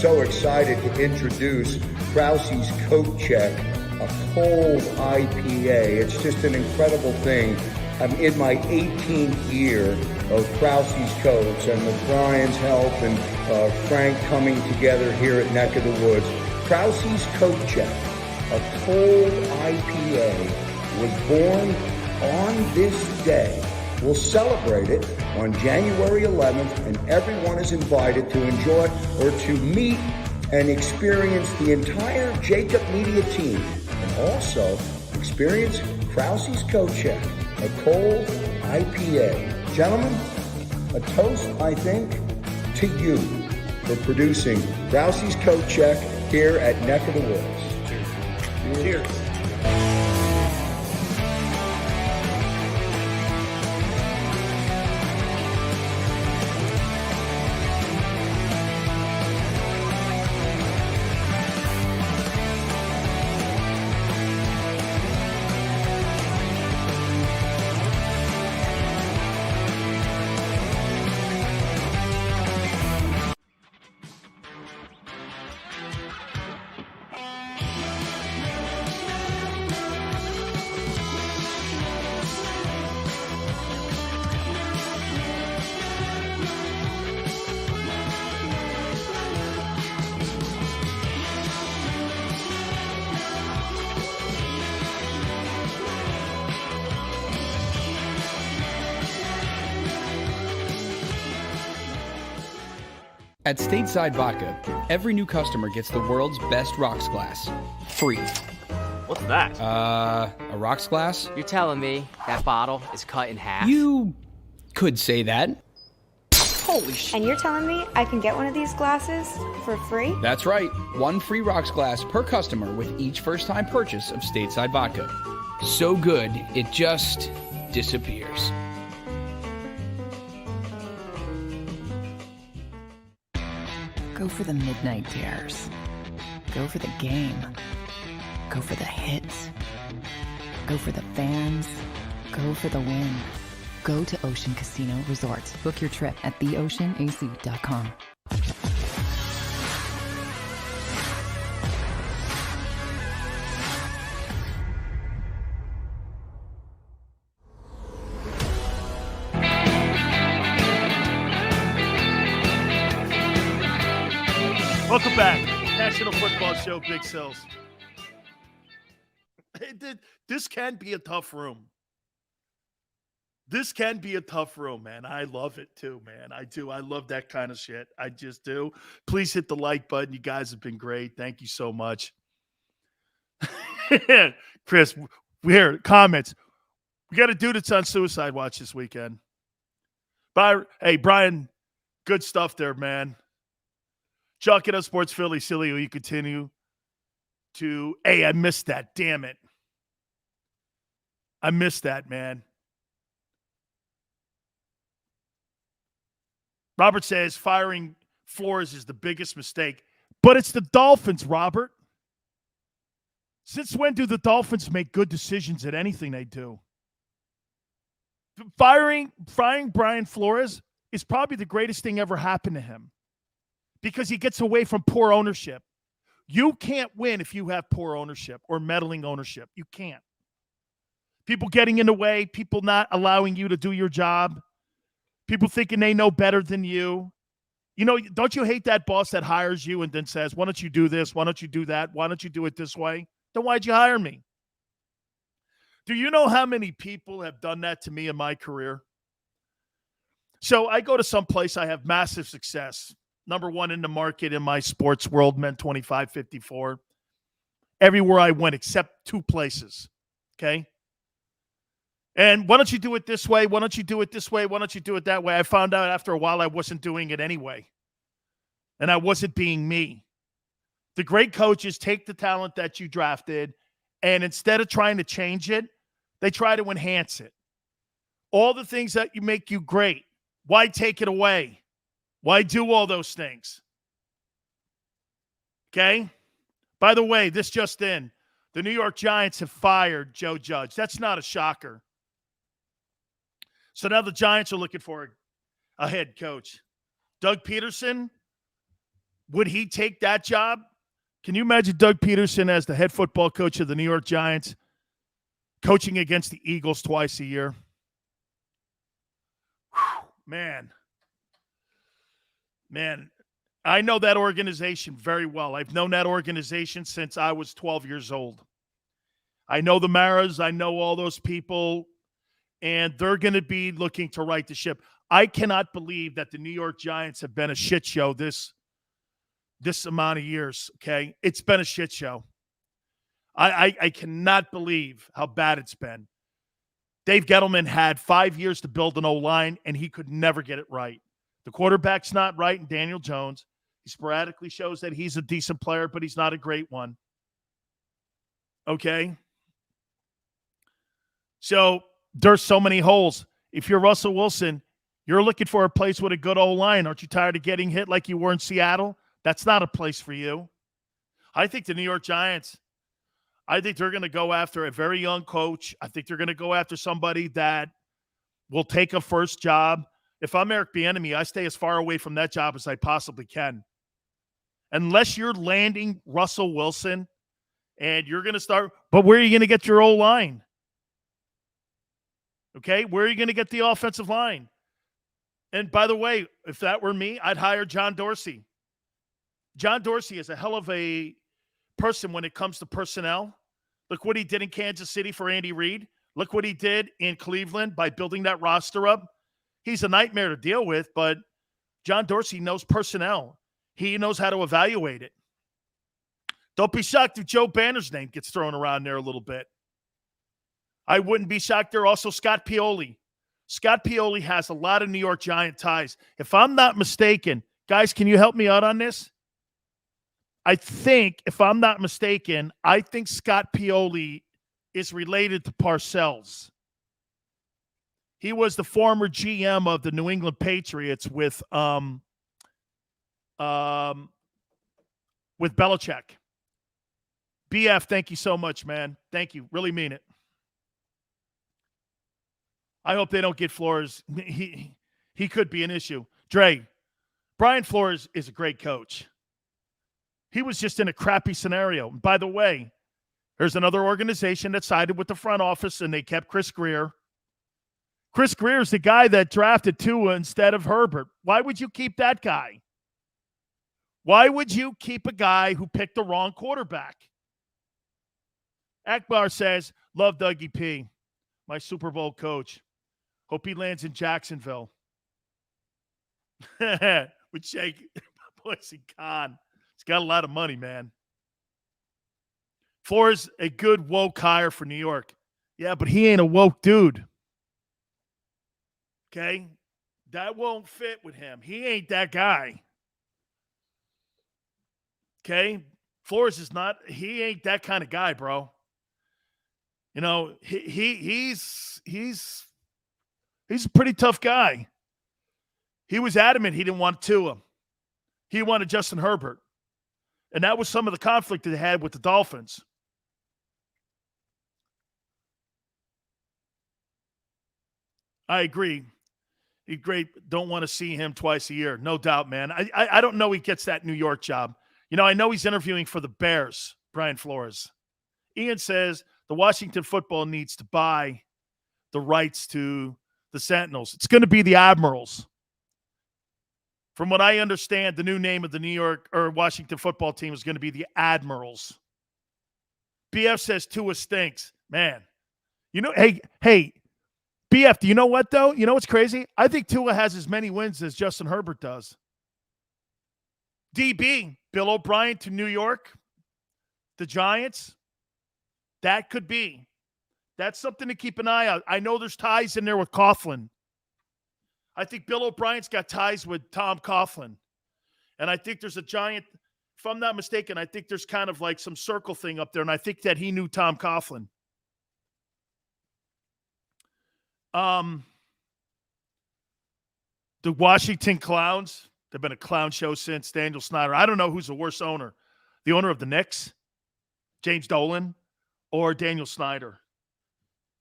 So excited to introduce Krause's Coat Check, a cold IPA. It's just an incredible thing. I'm in my 18th year of Krause's Coats, and with Brian's help and Frank coming together here at Neck of the Woods, Krause's Coat Check, a cold IPA, was born on this day. We'll celebrate it on January 11th, and everyone is invited to enjoy or to meet and experience the entire JAKIB Media team, and also experience Krause's Coat Check, a cold IPA. Gentlemen, a toast, I think, to you for producing Krause's Coat Check here at Neck of the Woods. Cheers. Cheers. At Stateside Vodka, every new customer gets the world's best rocks glass. Free. What's that? A rocks glass? You're telling me that bottle is cut in half? You could say that. Holy shit. And you're telling me I can get one of these glasses for free? That's right. One free rocks glass per customer with each first-time purchase of Stateside Vodka. So good, it just disappears. Go for the midnight dares. Go for the game. Go for the hits. Go for the fans. Go for the win. Go to Ocean Casino Resort. Book your trip at theoceanac.com. Welcome back. National Football Show, Big Sills. This can be a tough room. This can be a tough room, man. I love it too, man. I do. I love that kind of shit. I just do. Please hit the like button. You guys have been great. Thank you so much. Chris, we hear comments. We got a dude that's on suicide watch this weekend. Hey, Brian, good stuff there, man. JAKIB Sports Philly, Sileo, you continue to... Hey, I missed that. Damn it. I missed that, man. Robert says firing Flores is the biggest mistake. But it's the Dolphins, Robert. Since when do the Dolphins make good decisions at anything they do? Firing Brian Flores is probably the greatest thing ever happened to him. Because he gets away from poor ownership. You can't win if you have poor ownership or meddling ownership. You can't. People getting in the way, people not allowing you to do your job, people thinking they know better than you. You know, don't you hate that boss that hires you and then says, why don't you do this? Why don't you do that? Why don't you do it this way? Then why'd you hire me? Do you know how many people have done that to me in my career? So I go to some place, I have massive success. Number one in the market in my sports world, Men 25-54. Everywhere I went except two places, okay? And why don't you do it this way? Why don't you do it this way? Why don't you do it that way? I found out after a while I wasn't doing it anyway. And I wasn't being me. The great coaches take the talent that you drafted, and instead of trying to change it, they try to enhance it. All the things that you make you great, why take it away? Why do all those things? Okay? By the way, this just in. The New York Giants have fired Joe Judge. That's not a shocker. So now the Giants are looking for a head coach. Doug Peterson, would he take that job? Can you imagine Doug Peterson as the head football coach of the New York Giants, coaching against the Eagles twice a year? Whew, man, I know that organization very well. I've known that organization since I was 12 years old. I know the Maras. I know all those people, and they're going to be looking to right the ship. I cannot believe that the New York Giants have been a shit show this amount of years, okay? It's been a shit show. I cannot believe how bad it's been. Dave Gettleman had 5 years to build an O-line, and he could never get it right. The quarterback's not right, and Daniel Jones, he sporadically shows that he's a decent player, but he's not a great one. Okay? So there's so many holes. If you're Russell Wilson, you're looking for a place with a good O-line. Aren't you tired of getting hit like you were in Seattle? That's not a place for you. I think the New York Giants, I think they're going to go after a very young coach. I think they're going to go after somebody that will take a first job. If I'm Eric Bieniemy, I stay as far away from that job as I possibly can. Unless you're landing Russell Wilson and you're going to start, but where are you going to get your O-line? Okay, where are you going to get the offensive line? And by the way, if that were me, I'd hire John Dorsey. John Dorsey is a hell of a person when it comes to personnel. Look what he did in Kansas City for Andy Reid. Look what he did in Cleveland by building that roster up. He's a nightmare to deal with, but John Dorsey knows personnel. He knows how to evaluate it. Don't be shocked if Joe Banner's name gets thrown around there a little bit. I wouldn't be shocked there. Also, Scott Pioli. Scott Pioli has a lot of New York Giant ties. If I'm not mistaken, guys, can you help me out on this? I think, if I'm not mistaken, I think Scott Pioli is related to Parcells. He was the former GM of the New England Patriots with Belichick. BF, thank you so much, man. Thank you. Really mean it. I hope they don't get Flores. He could be an issue. Dre, Brian Flores is a great coach. He was just in a crappy scenario. By the way, there's another organization that sided with the front office, and they kept Chris Greer. Chris Greer is the guy that drafted Tua instead of Herbert. Why would you keep that guy? Why would you keep a guy who picked the wrong quarterback? Akbar says, love Dougie P, my Super Bowl coach. Hope he lands in Jacksonville. With Jake Boise Khan. He's got a lot of money, man. Flores, a good woke hire for New York. Yeah, but he ain't a woke dude. Okay? That won't fit with him. He ain't that guy. Okay? Flores is not, he ain't that kind of guy, bro. You know, he's a pretty tough guy. He was adamant he didn't want Tua. He wanted Justin Herbert. And that was some of the conflict they had with the Dolphins. I agree. He's great. Don't want to see him twice a year. No doubt, man. I don't know he gets that New York job. You know, I know he's interviewing for the Bears, Brian Flores. Ian says the Washington football needs to buy the rights to the Sentinels. It's going to be the Admirals. From what I understand, the new name of the New York or Washington football team is going to be the Admirals. BF says Tua stinks. Man, you know, hey, BF, do you know what, though? You know what's crazy? I think Tua has as many wins as Justin Herbert does. DB, Bill O'Brien to New York, the Giants. That could be. That's something to keep an eye out. I know there's ties in there with Coughlin. I think Bill O'Brien's got ties with Tom Coughlin. And I think there's a giant, if I'm not mistaken, I think there's kind of like some circle thing up there. And I think that he knew Tom Coughlin. The Washington Clowns, they've been a clown show since Daniel Snyder. I don't know who's the worst owner. The owner of the Knicks, James Dolan, or Daniel Snyder.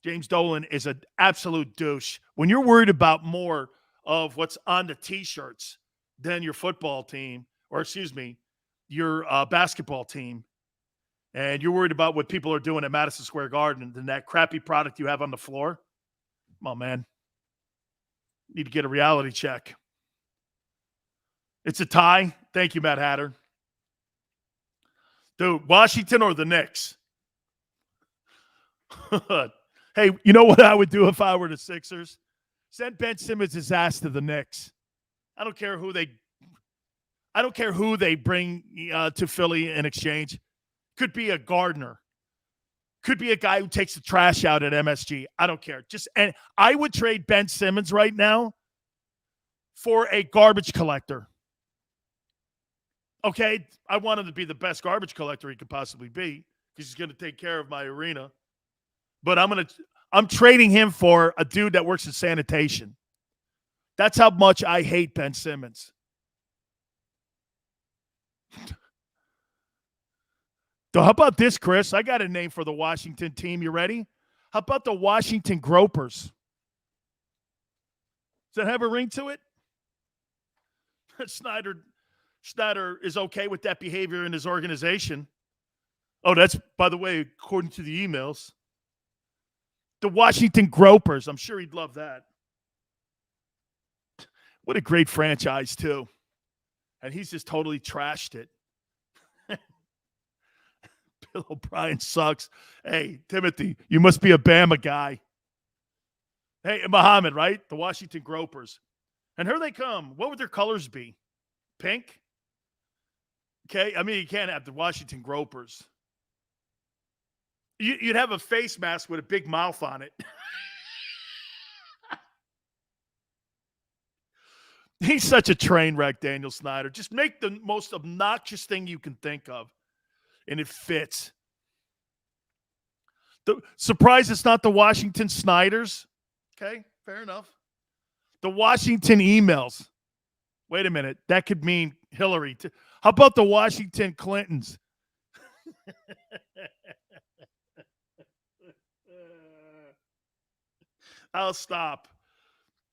James Dolan is an absolute douche. When you're worried about more of what's on the T-shirts than your football team, or excuse me, your basketball team, and you're worried about what people are doing at Madison Square Garden than that crappy product you have on the floor, come on, man. Need to get a reality check. It's a tie. Thank you, Matt Hatter. Dude, Washington or the Knicks? Hey, you know what I would do if I were the Sixers? Send Ben Simmons' ass to the Knicks. I don't care who they bring to Philly in exchange. Could be a gardener. Could be a guy who takes the trash out at MSG. I don't care. And I would trade Ben Simmons right now for a garbage collector. Okay, I want him to be the best garbage collector he could possibly be because he's going to take care of my arena. But I'm trading him for a dude that works in sanitation. That's how much I hate Ben Simmons. So how about this, Chris? I got a name for the Washington team. You ready? How about the Washington Gropers? Does that have a ring to it? Snyder is okay with that behavior in his organization. Oh, that's, by the way, according to the emails. The Washington Gropers. I'm sure he'd love that. What a great franchise, too. And he's just totally trashed it. Bill O'Brien sucks. Hey, Timothy, you must be a Bama guy. Hey, Muhammad, right? The Washington Gropers. And here they come. What would their colors be? Pink? Okay, I mean, you can't have the Washington Gropers. You'd have a face mask with a big mouth on it. He's such a train wreck, Daniel Snyder. Just make the most obnoxious thing you can think of, and it fits. The surprise, it's not the Washington Snyders. Okay, fair enough. The Washington emails. Wait a minute. That could mean Hillary. How about the Washington Clintons? I'll stop.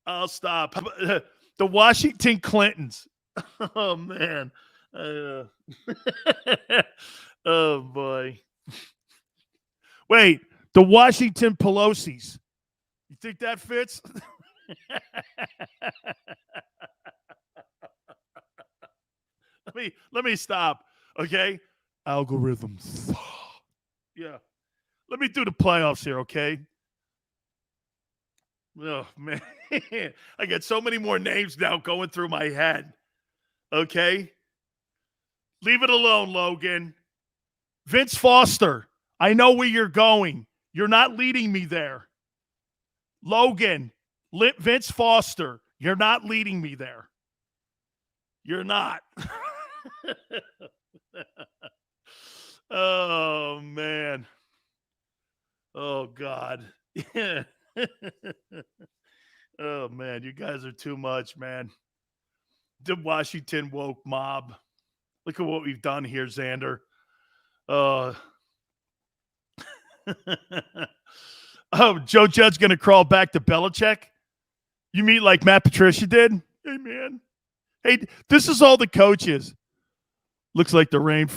The Washington Clintons. Oh, man. Oh, boy. Wait, the Washington Pelosi's. You think that fits? Let me stop, okay? Algorithms. Yeah. Let me do the playoffs here, okay? Oh, man. I got so many more names now going through my head. Okay? Leave it alone, Logan. Vince Foster. I know where you're going. You're not leading me there. Logan. Vince Foster. You're not leading me there. You're not. Oh, man. Oh, God. Oh, man. You guys are too much, man. The Washington woke mob. Look at what we've done here, Xander. Oh, Joe Judge's going to crawl back to Belichick? You mean like Matt Patricia did? Hey, man. Hey, this is all the coaches. Looks like the rain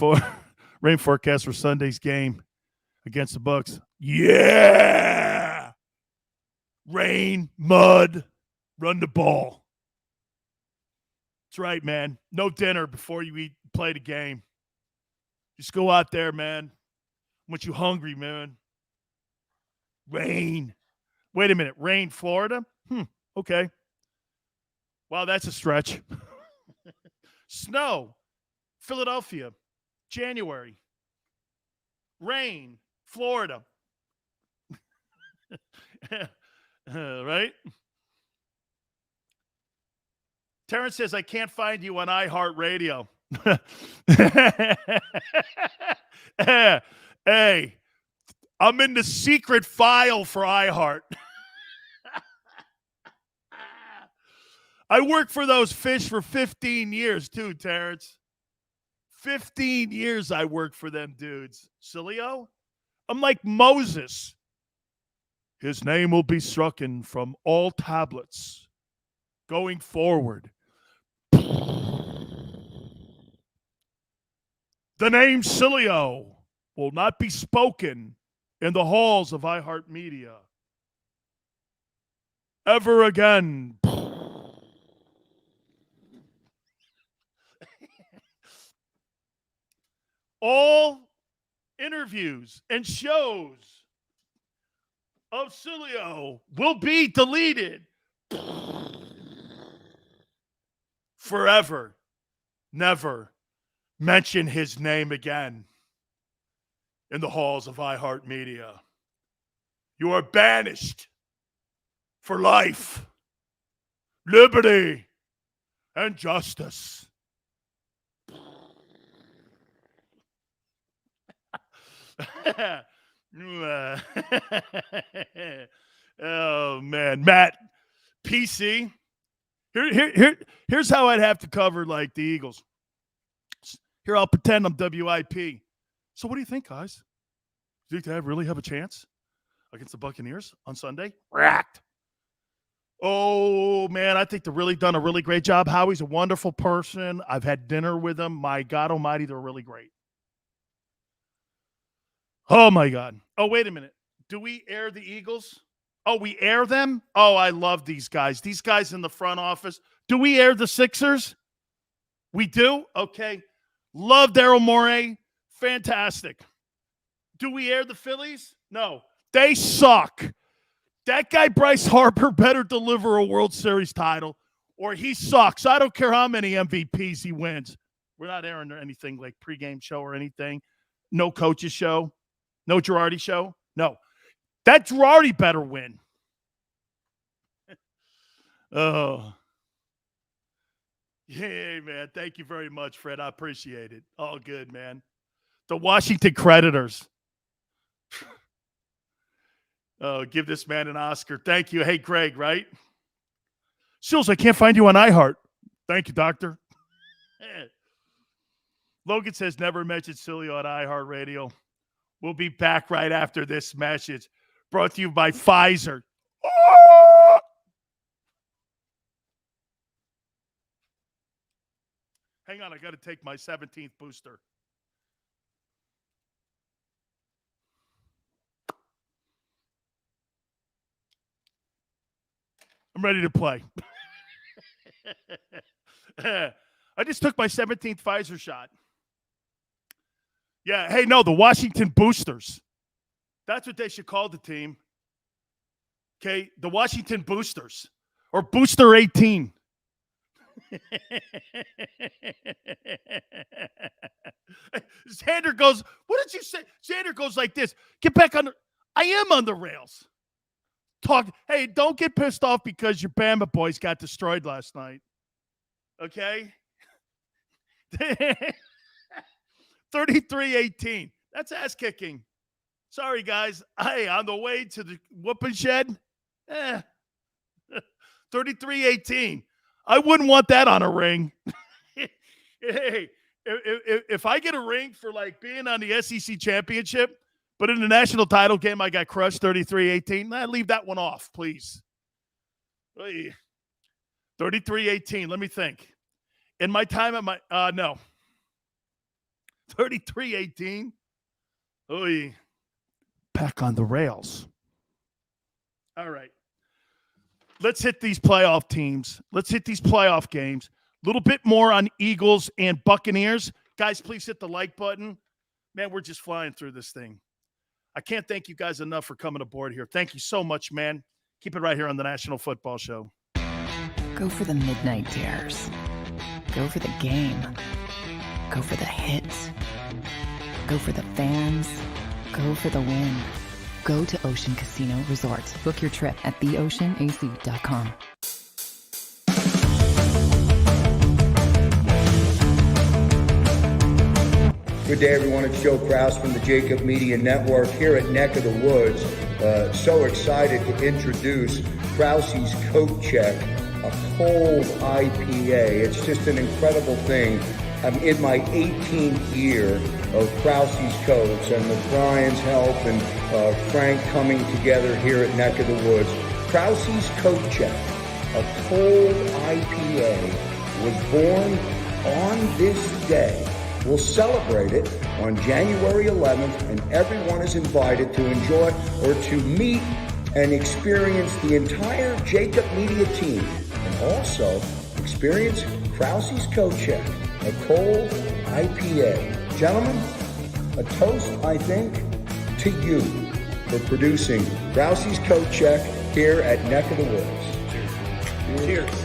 forecast for Sunday's game against the Bucs. Yeah. Rain, mud, run the ball. That's right, man. No dinner before you play the game. Just go out there, man. I want you hungry, man. Rain. Wait a minute. Rain, Florida? Okay. Wow, that's a stretch. Snow, Philadelphia, January. Rain, Florida. Right? Terrence says, I can't find you on iHeartRadio. Hey, I'm in the secret file for iHeart. I worked for those fish for 15 years too, Terrence. 15 years I worked for them dudes. Sileo? I'm like Moses. His name will be stricken from all tablets going forward. The name Sileo will not be spoken in the halls of iHeartMedia ever again. All interviews and shows of Sileo will be deleted forever. Never mention his name again in the halls of iHeartMedia. You are banished for life, liberty, and justice. Oh, man. Matt, PC. Here's how I'd have to cover, like, the Eagles. Here, I'll pretend I'm WIP. So what do you think, guys? Do you think they really have a chance against the Buccaneers on Sunday? Racked. Oh, man, I think they've really done a really great job. Howie's a wonderful person. I've had dinner with him. My God almighty, they're really great. Oh, my God. Oh, wait a minute. Do we air the Eagles? Oh, we air them? Oh, I love these guys. These guys in the front office. Do we air the Sixers? We do? Okay. Love Daryl Morey. Fantastic. Do we air the Phillies? No. They suck. That guy, Bryce Harper, better deliver a World Series title or he sucks. I don't care how many MVPs he wins. We're not airing anything like pregame show or anything. No coaches show. No Girardi show. No. That Girardi better win. Oh. Hey, man. Thank you very much, Fred. I appreciate it. All good, man. The Washington Creditors. Oh, give this man an Oscar. Thank you. Hey, Greg, right? Sills, I can't find you on iHeart. Thank you, doctor. Logan says, never mentioned Sileo on iHeartRadio. We'll be back right after this message. Brought to you by Pfizer. Oh! Hang on, I got to take my 17th booster. I'm ready to play. I just took my 17th Pfizer shot. Yeah, hey, no, the Washington Boosters. That's what they should call the team. Okay, the Washington Boosters. Or Booster 18. Xander goes, what did you say? Xander goes like this. Get back on the, I am on the rails. Hey, don't get pissed off because your Bama boys got destroyed last night. Okay? 33-18. That's ass kicking. Sorry, guys. Hey, on the way to the whooping shed. 33-18. I wouldn't want that on a ring. Hey, if I get a ring for like being on the SEC championship, but in the national title game, I got crushed 33-18. Leave that one off, please. 33-18. Let me think. In my time at my no. 33-18. Oy. Back on the rails. All right. Let's hit these playoff teams. Let's hit these playoff games. A little bit more on Eagles and Buccaneers. Guys, please hit the like button. Man, we're just flying through this thing. I can't thank you guys enough for coming aboard here. Thank you so much, man. Keep it right here on the National Football Show. Go for the midnight dares. Go for the game. Go for the hits. Go for the fans. Go for the win. Go to Ocean Casino Resort. Book your trip at theoceanac.com. Good day, everyone. It's Joe Kraus from the JAKIB Media Network here at Neck of the Woods. So excited to introduce Krause's Coat Check, a cold IPA. It's just an incredible thing. I'm in my 18th year of Krause's Coats, and with Brian's help and Frank coming together here at Neck of the Woods, Krause's Coat Check, a cold IPA, was born on this day. We'll celebrate it on January 11th, and everyone is invited to enjoy or to meet and experience the entire JAKIB Media team, and also experience Krause's Coat Check, a cold IPA. Gentlemen, a toast, I think, to you for producing Krause's Coat Check here at Neck of the Woods. Cheers. Cheers.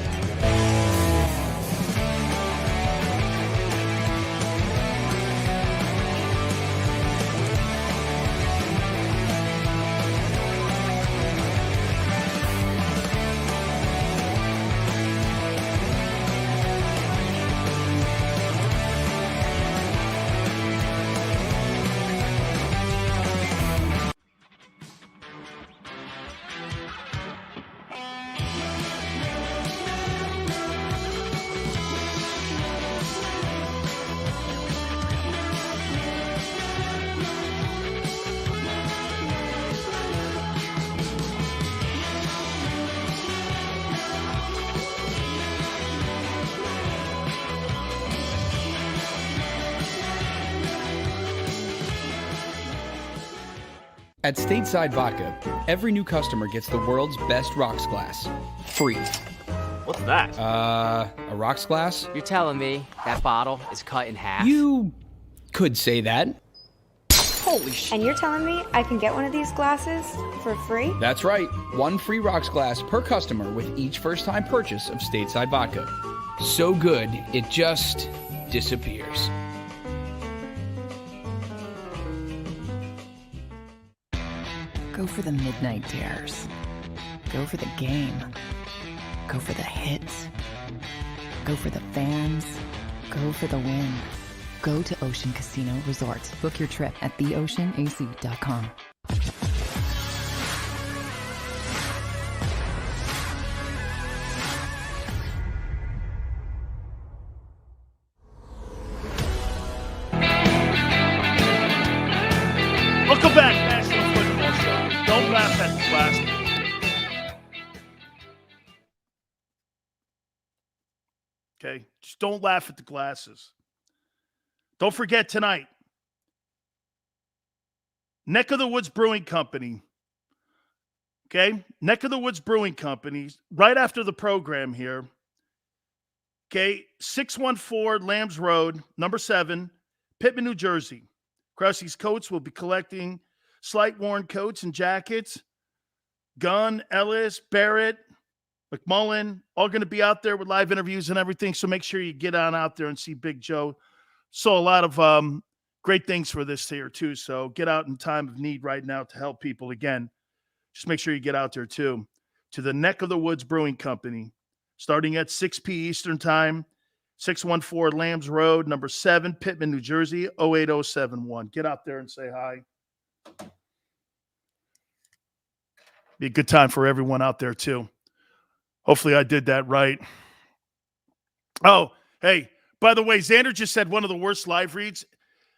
At Stateside Vodka, every new customer gets the world's best rocks glass. Free. What's that? A rocks glass? You're telling me that bottle is cut in half? You could say that. Holy shit. And you're telling me I can get one of these glasses for free? That's right. One free rocks glass per customer with each first-time purchase of Stateside Vodka. So good, it just disappears. Go for the midnight dares. Go for the game. Go for the hits. Go for the fans. Go for the win. Go to Ocean Casino Resort. Book your trip at theoceanac.com. Welcome back, National Football Show. Don't laugh at the glasses. Okay? Just don't laugh at the glasses. Don't forget tonight, Neck of the Woods Brewing Company. Okay? Neck of the Woods Brewing Company, right after the program here. Okay? 614 Lambs Road, number 7, Pittman, New Jersey. Krause's Coats will be collecting slight worn coats and jackets. Gunn, Ellis, Barrett, McMullen, all going to be out there with live interviews and everything. So make sure you get on out there and see Big Joe. Saw a lot of great things for this here too. So get out in time of need right now to help people. Again, just make sure you get out there too. To the Neck of the Woods Brewing Company, starting at 6 p.m. Eastern Time. 614 Lambs Road, number 7, Pittman, New Jersey, 08071. Get out there and say hi. Be a good time for everyone out there, too. Hopefully I did that right. Oh, hey, by the way, Xander just said one of the worst live reads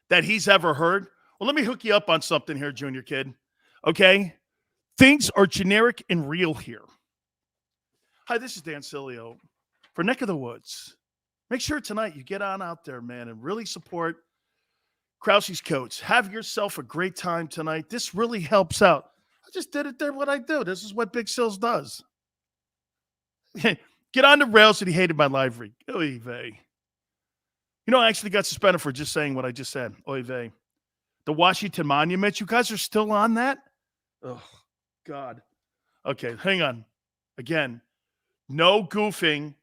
that he's ever heard. Well, let me hook you up on something here, Junior Kid. Okay? Things are generic and real here. Hi, this is Dan Sileo for Neck of the Woods. Make sure tonight you get on out there, man, and really support Krause's Coats. Have yourself a great time tonight. This really helps out. I just did it there, what I do. This is what Big Sills does. Get on the rails that he hated my live read. Oy vey. You know, I actually got suspended for just saying what I just said. Oy vey. The Washington Monument, you guys are still on that? Oh, God. Okay, hang on. Again, no goofing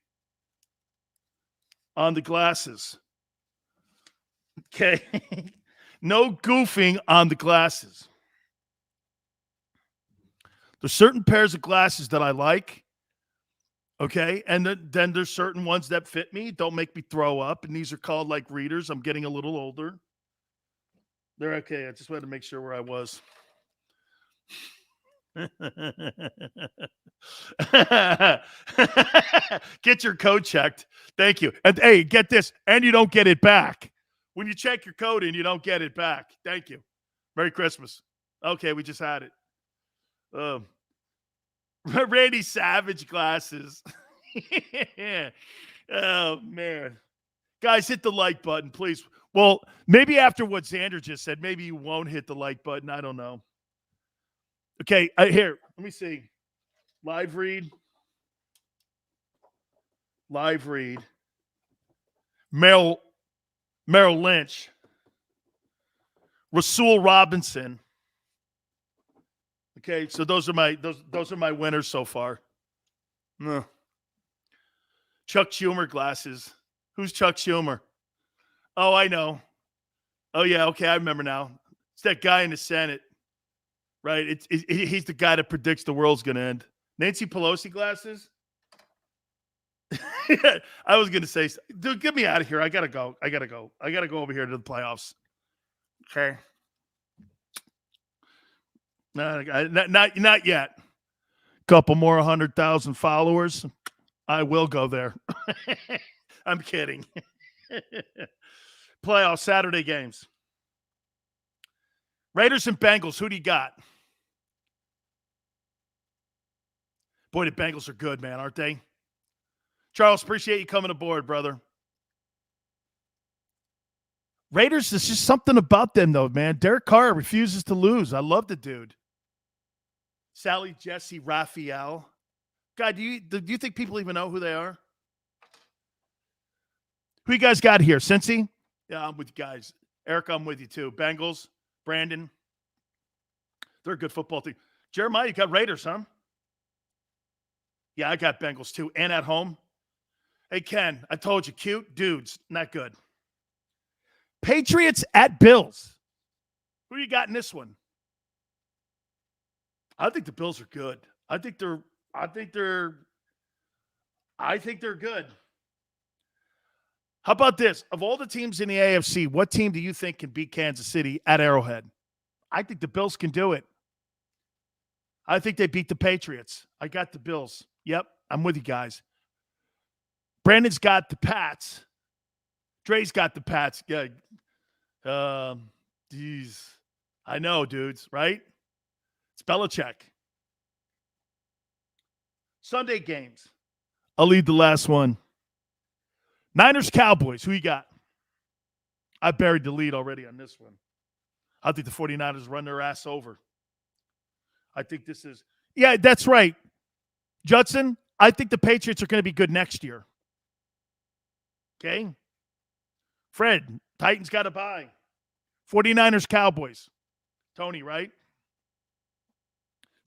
on the glasses. Okay. No goofing on the glasses. There's certain pairs of glasses that I like. Okay. And then there's certain ones that fit me, don't make me throw up. And these are called like readers. I'm getting a little older. They're okay. I just wanted to make sure where I was. Get your code checked. Thank you. And hey, get this. And you don't get it back. When you check your code in, you don't get it back. Thank you. Merry Christmas. Okay, we just had it. Randy Savage glasses. Oh, man. Guys, hit the like button, please. Well, maybe after what Xander just said, maybe you won't hit the like button. I don't know. Okay, here. Let me see. Live read. Merrill Lynch. Rasul Robinson. Okay, so those are my winners so far. Chuck Schumer glasses. Who's Chuck Schumer? Oh, I know. Oh yeah, okay, I remember now. It's that guy in the Senate, right? He's the guy that predicts the world's gonna end. Nancy Pelosi glasses. I was gonna say, dude, get me out of here. I gotta go. I gotta go over here to the playoffs. Okay. Not yet. Couple more 100,000 followers. I will go there. I'm kidding. Playoff Saturday games. Raiders and Bengals. Who do you got? Boy, the Bengals are good, man, aren't they? Charles, appreciate you coming aboard, brother. Raiders, there's just something about them, though, man. Derek Carr refuses to lose. I love the dude. Sally, Jesse, Raphael. God, do you think people even know who they are? Who you guys got here? Cincy? Yeah, I'm with you guys. Eric, I'm with you too. Bengals, Brandon. They're a good football team. Jeremiah, you got Raiders, huh? Yeah, I got Bengals too. And at home. Hey, Ken, I told you, cute dudes, not good. Patriots at Bills. Who you got in this one? I think the Bills are good. I think they're good. How about this? Of all the teams in the AFC, what team do you think can beat Kansas City at Arrowhead? I think the Bills can do it. I think they beat the Patriots. I got the Bills. Yep, I'm with you guys. Brandon's got the Pats. Dre's got the Pats. Yeah. Geez. I know, dudes, right? It's Belichick. Sunday games. I'll lead the last one. Niners, Cowboys. Who you got? I buried the lead already on this one. I think the 49ers run their ass over. I think this is – yeah, that's right. Judson, I think the Patriots are going to be good next year. Okay? Fred, Titans got to buy. 49ers, Cowboys. Tony, right?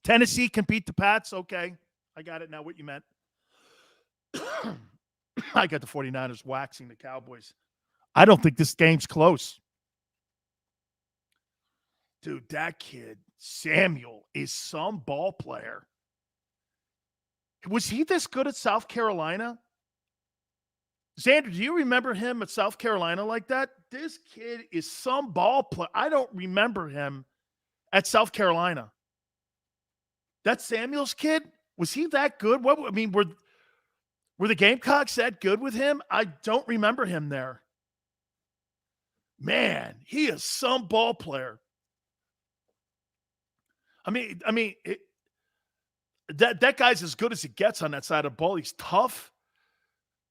Tennessee can beat the Pats. Okay. I got it now what you meant. I got the 49ers waxing the Cowboys. I don't think this game's close. Dude, that kid, Samuel, is some ball player. Was he this good at South Carolina? Xander, do you remember him at South Carolina like that? This kid is some ball player. I don't remember him at South Carolina. That Samuels kid, was he that good? Were the Gamecocks that good with him? I don't remember him there. Man, he is some ball player. That guy's as good as it gets on that side of the ball. He's tough.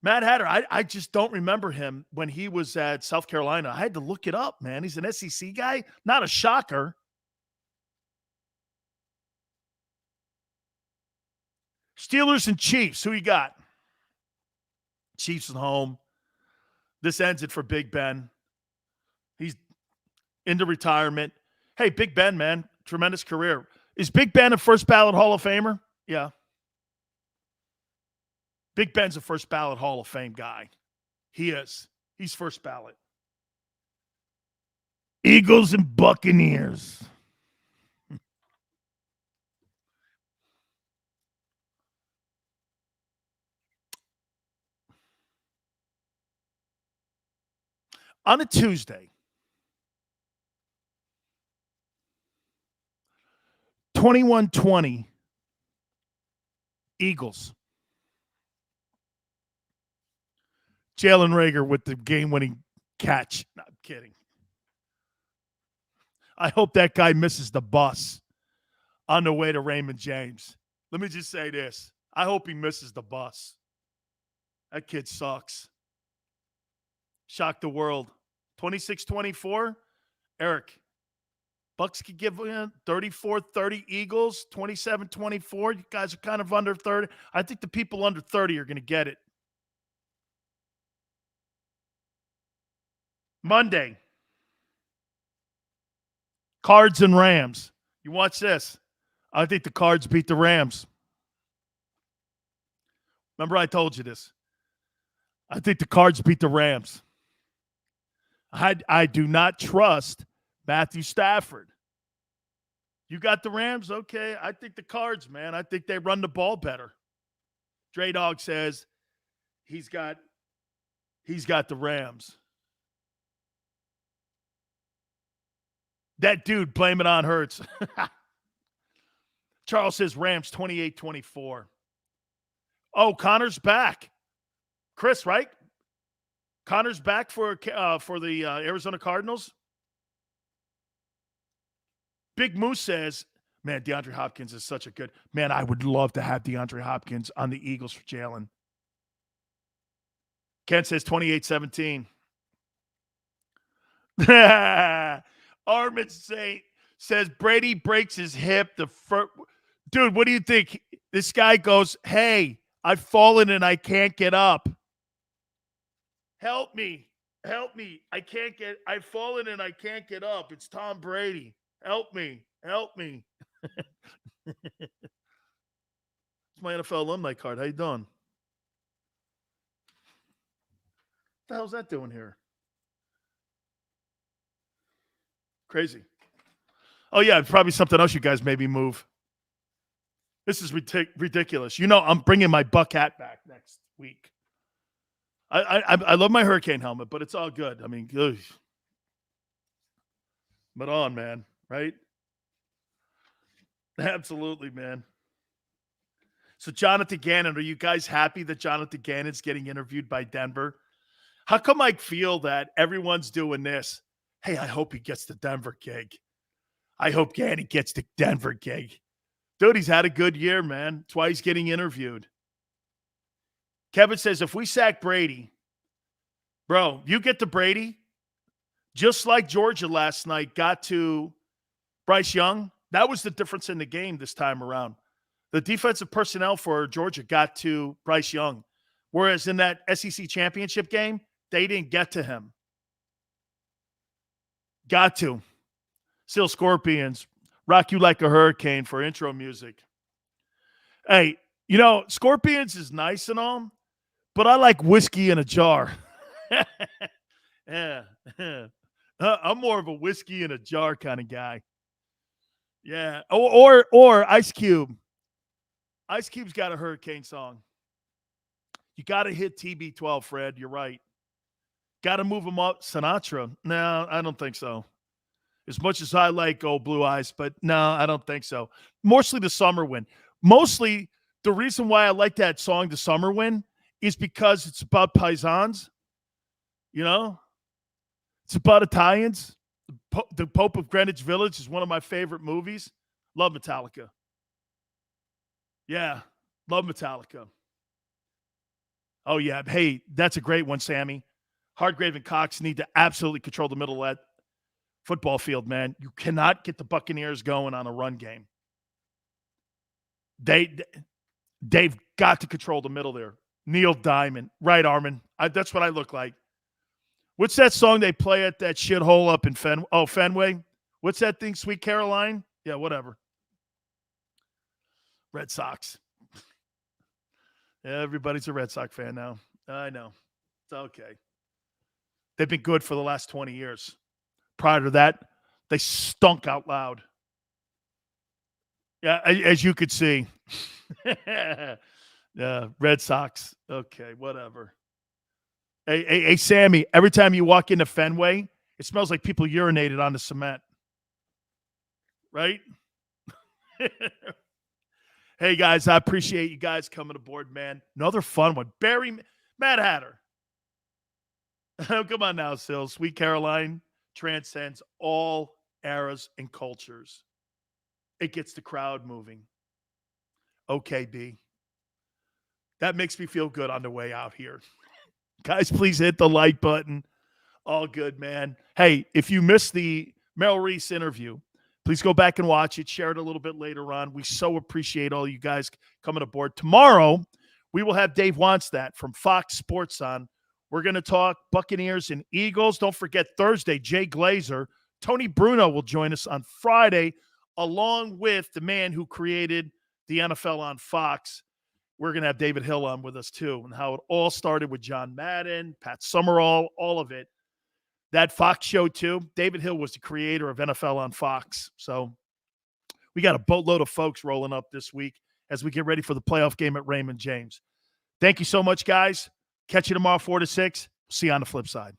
Matt Hatter, I just don't remember him when he was at South Carolina. I had to look it up, man. He's an SEC guy. Not a shocker. Steelers and Chiefs. Who you got? Chiefs at home. This ends it for Big Ben. He's into retirement. Hey, Big Ben, man. Tremendous career. Is Big Ben a first ballot Hall of Famer? Yeah. Big Ben's a first ballot Hall of Fame guy. He is. He's first ballot. Eagles and Buccaneers. On a Tuesday, 21-20, Eagles. Jalen Reagor with the game-winning catch. No, I'm kidding. I hope that guy misses the bus on the way to Raymond James. Let me just say this. I hope he misses the bus. That kid sucks. Shocked the world. 26-24. Eric, Bucks could give 34-30 Eagles, 27-24. You guys are kind of under 30. I think the people under 30 are going to get it. Monday, Cards and Rams. You watch this. I think the Cards beat the Rams. Remember I told you this. I think the Cards beat the Rams. I do not trust Matthew Stafford. You got the Rams? Okay. I think the Cards, man. I think they run the ball better. Dre Dog says he's got the Rams. That dude, blame it on Hurts. Charles says Rams 28-24. Oh, Connor's back. Chris, right? Connor's back for the Arizona Cardinals. Big Moose says, man, DeAndre Hopkins is such a good – man, I would love to have DeAndre Hopkins on the Eagles for Jalen. Ken says 28-17. Armin says Brady breaks his hip. Dude, what do you think? This guy goes, hey, I've fallen and I can't get up. Help me. I've fallen and I can't get up. It's Tom Brady. Help me. It's my NFL alumni card. How you doing? What the hell's that doing here? Crazy. Oh, yeah, probably something else you guys maybe move. This is ridiculous. You know, I'm bringing my Buck hat back next week. I love my hurricane helmet, but it's all good. I mean, ugh. But on, man, right? Absolutely, man. So Jonathan Gannon, are you guys happy that Jonathan Gannon's getting interviewed by Denver? How come I feel that everyone's doing this? Hey, I hope he gets the Denver gig. I hope Gannon gets the Denver gig. Dude, he's had a good year, man. That's why he's getting interviewed. Kevin says, if we sack Brady, bro, you get to Brady, just like Georgia last night got to Bryce Young. That was the difference in the game this time around. The defensive personnel for Georgia got to Bryce Young, whereas in that SEC championship game, they didn't get to him. Got to. Still Scorpions. Rock You Like a Hurricane for intro music. Hey, you know, Scorpions is nice and all, but I like whiskey in a jar. Yeah. I'm more of a whiskey in a jar kind of guy. Yeah. Or Ice Cube. Ice Cube's got a hurricane song. You got to hit TB12, Fred. You're right. Got to move him up. Sinatra. No, I don't think so. As much as I like Old Blue Eyes, but no, I don't think so. Mostly the Summer Wind. Mostly the reason why I like that song, The Summer Wind, is because it's about paisans. You know? It's about Italians. The Pope of Greenwich Village is one of my favorite movies. Love Metallica. Yeah, love Metallica. Oh, yeah. Hey, that's a great one, Sammy. Hardgrave and Cox need to absolutely control the middle of that football field, man. You cannot get the Buccaneers going on a run game. They've got to control the middle there. Neil Diamond. Right, Armin. That's what I look like. What's that song they play at that shithole up in Fenway? What's that thing, Sweet Caroline? Yeah, whatever. Red Sox. Everybody's a Red Sox fan now. I know. It's okay. They've been good for the last 20 years. Prior to that, they stunk out loud. Yeah, as you could see. Yeah, Red Sox. Okay, whatever. Hey, Sammy, every time you walk into Fenway, it smells like people urinated on the cement. Right? Hey, guys, I appreciate you guys coming aboard, man. Another fun one. Matt Hatter. Come on now, Sil. Sweet Caroline transcends all eras and cultures. It gets the crowd moving. Okay, B. That makes me feel good on the way out here. Guys, please hit the like button. All good, man. Hey, if you missed the Merrill Reese interview, please go back and watch it. Share it a little bit later on. We so appreciate all you guys coming aboard. Tomorrow, we will have Dave Wannstedt from Fox Sports on. We're going to talk Buccaneers and Eagles. Don't forget Thursday, Jay Glazer. Tony Bruno will join us on Friday, along with the man who created the NFL on Fox. We're going to have David Hill on with us, too, and how it all started with John Madden, Pat Summerall, all of it. That Fox show, too. David Hill was the creator of NFL on Fox. So we got a boatload of folks rolling up this week as we get ready for the playoff game at Raymond James. Thank you so much, guys. Catch you tomorrow, 4 to 6. See you on the flip side.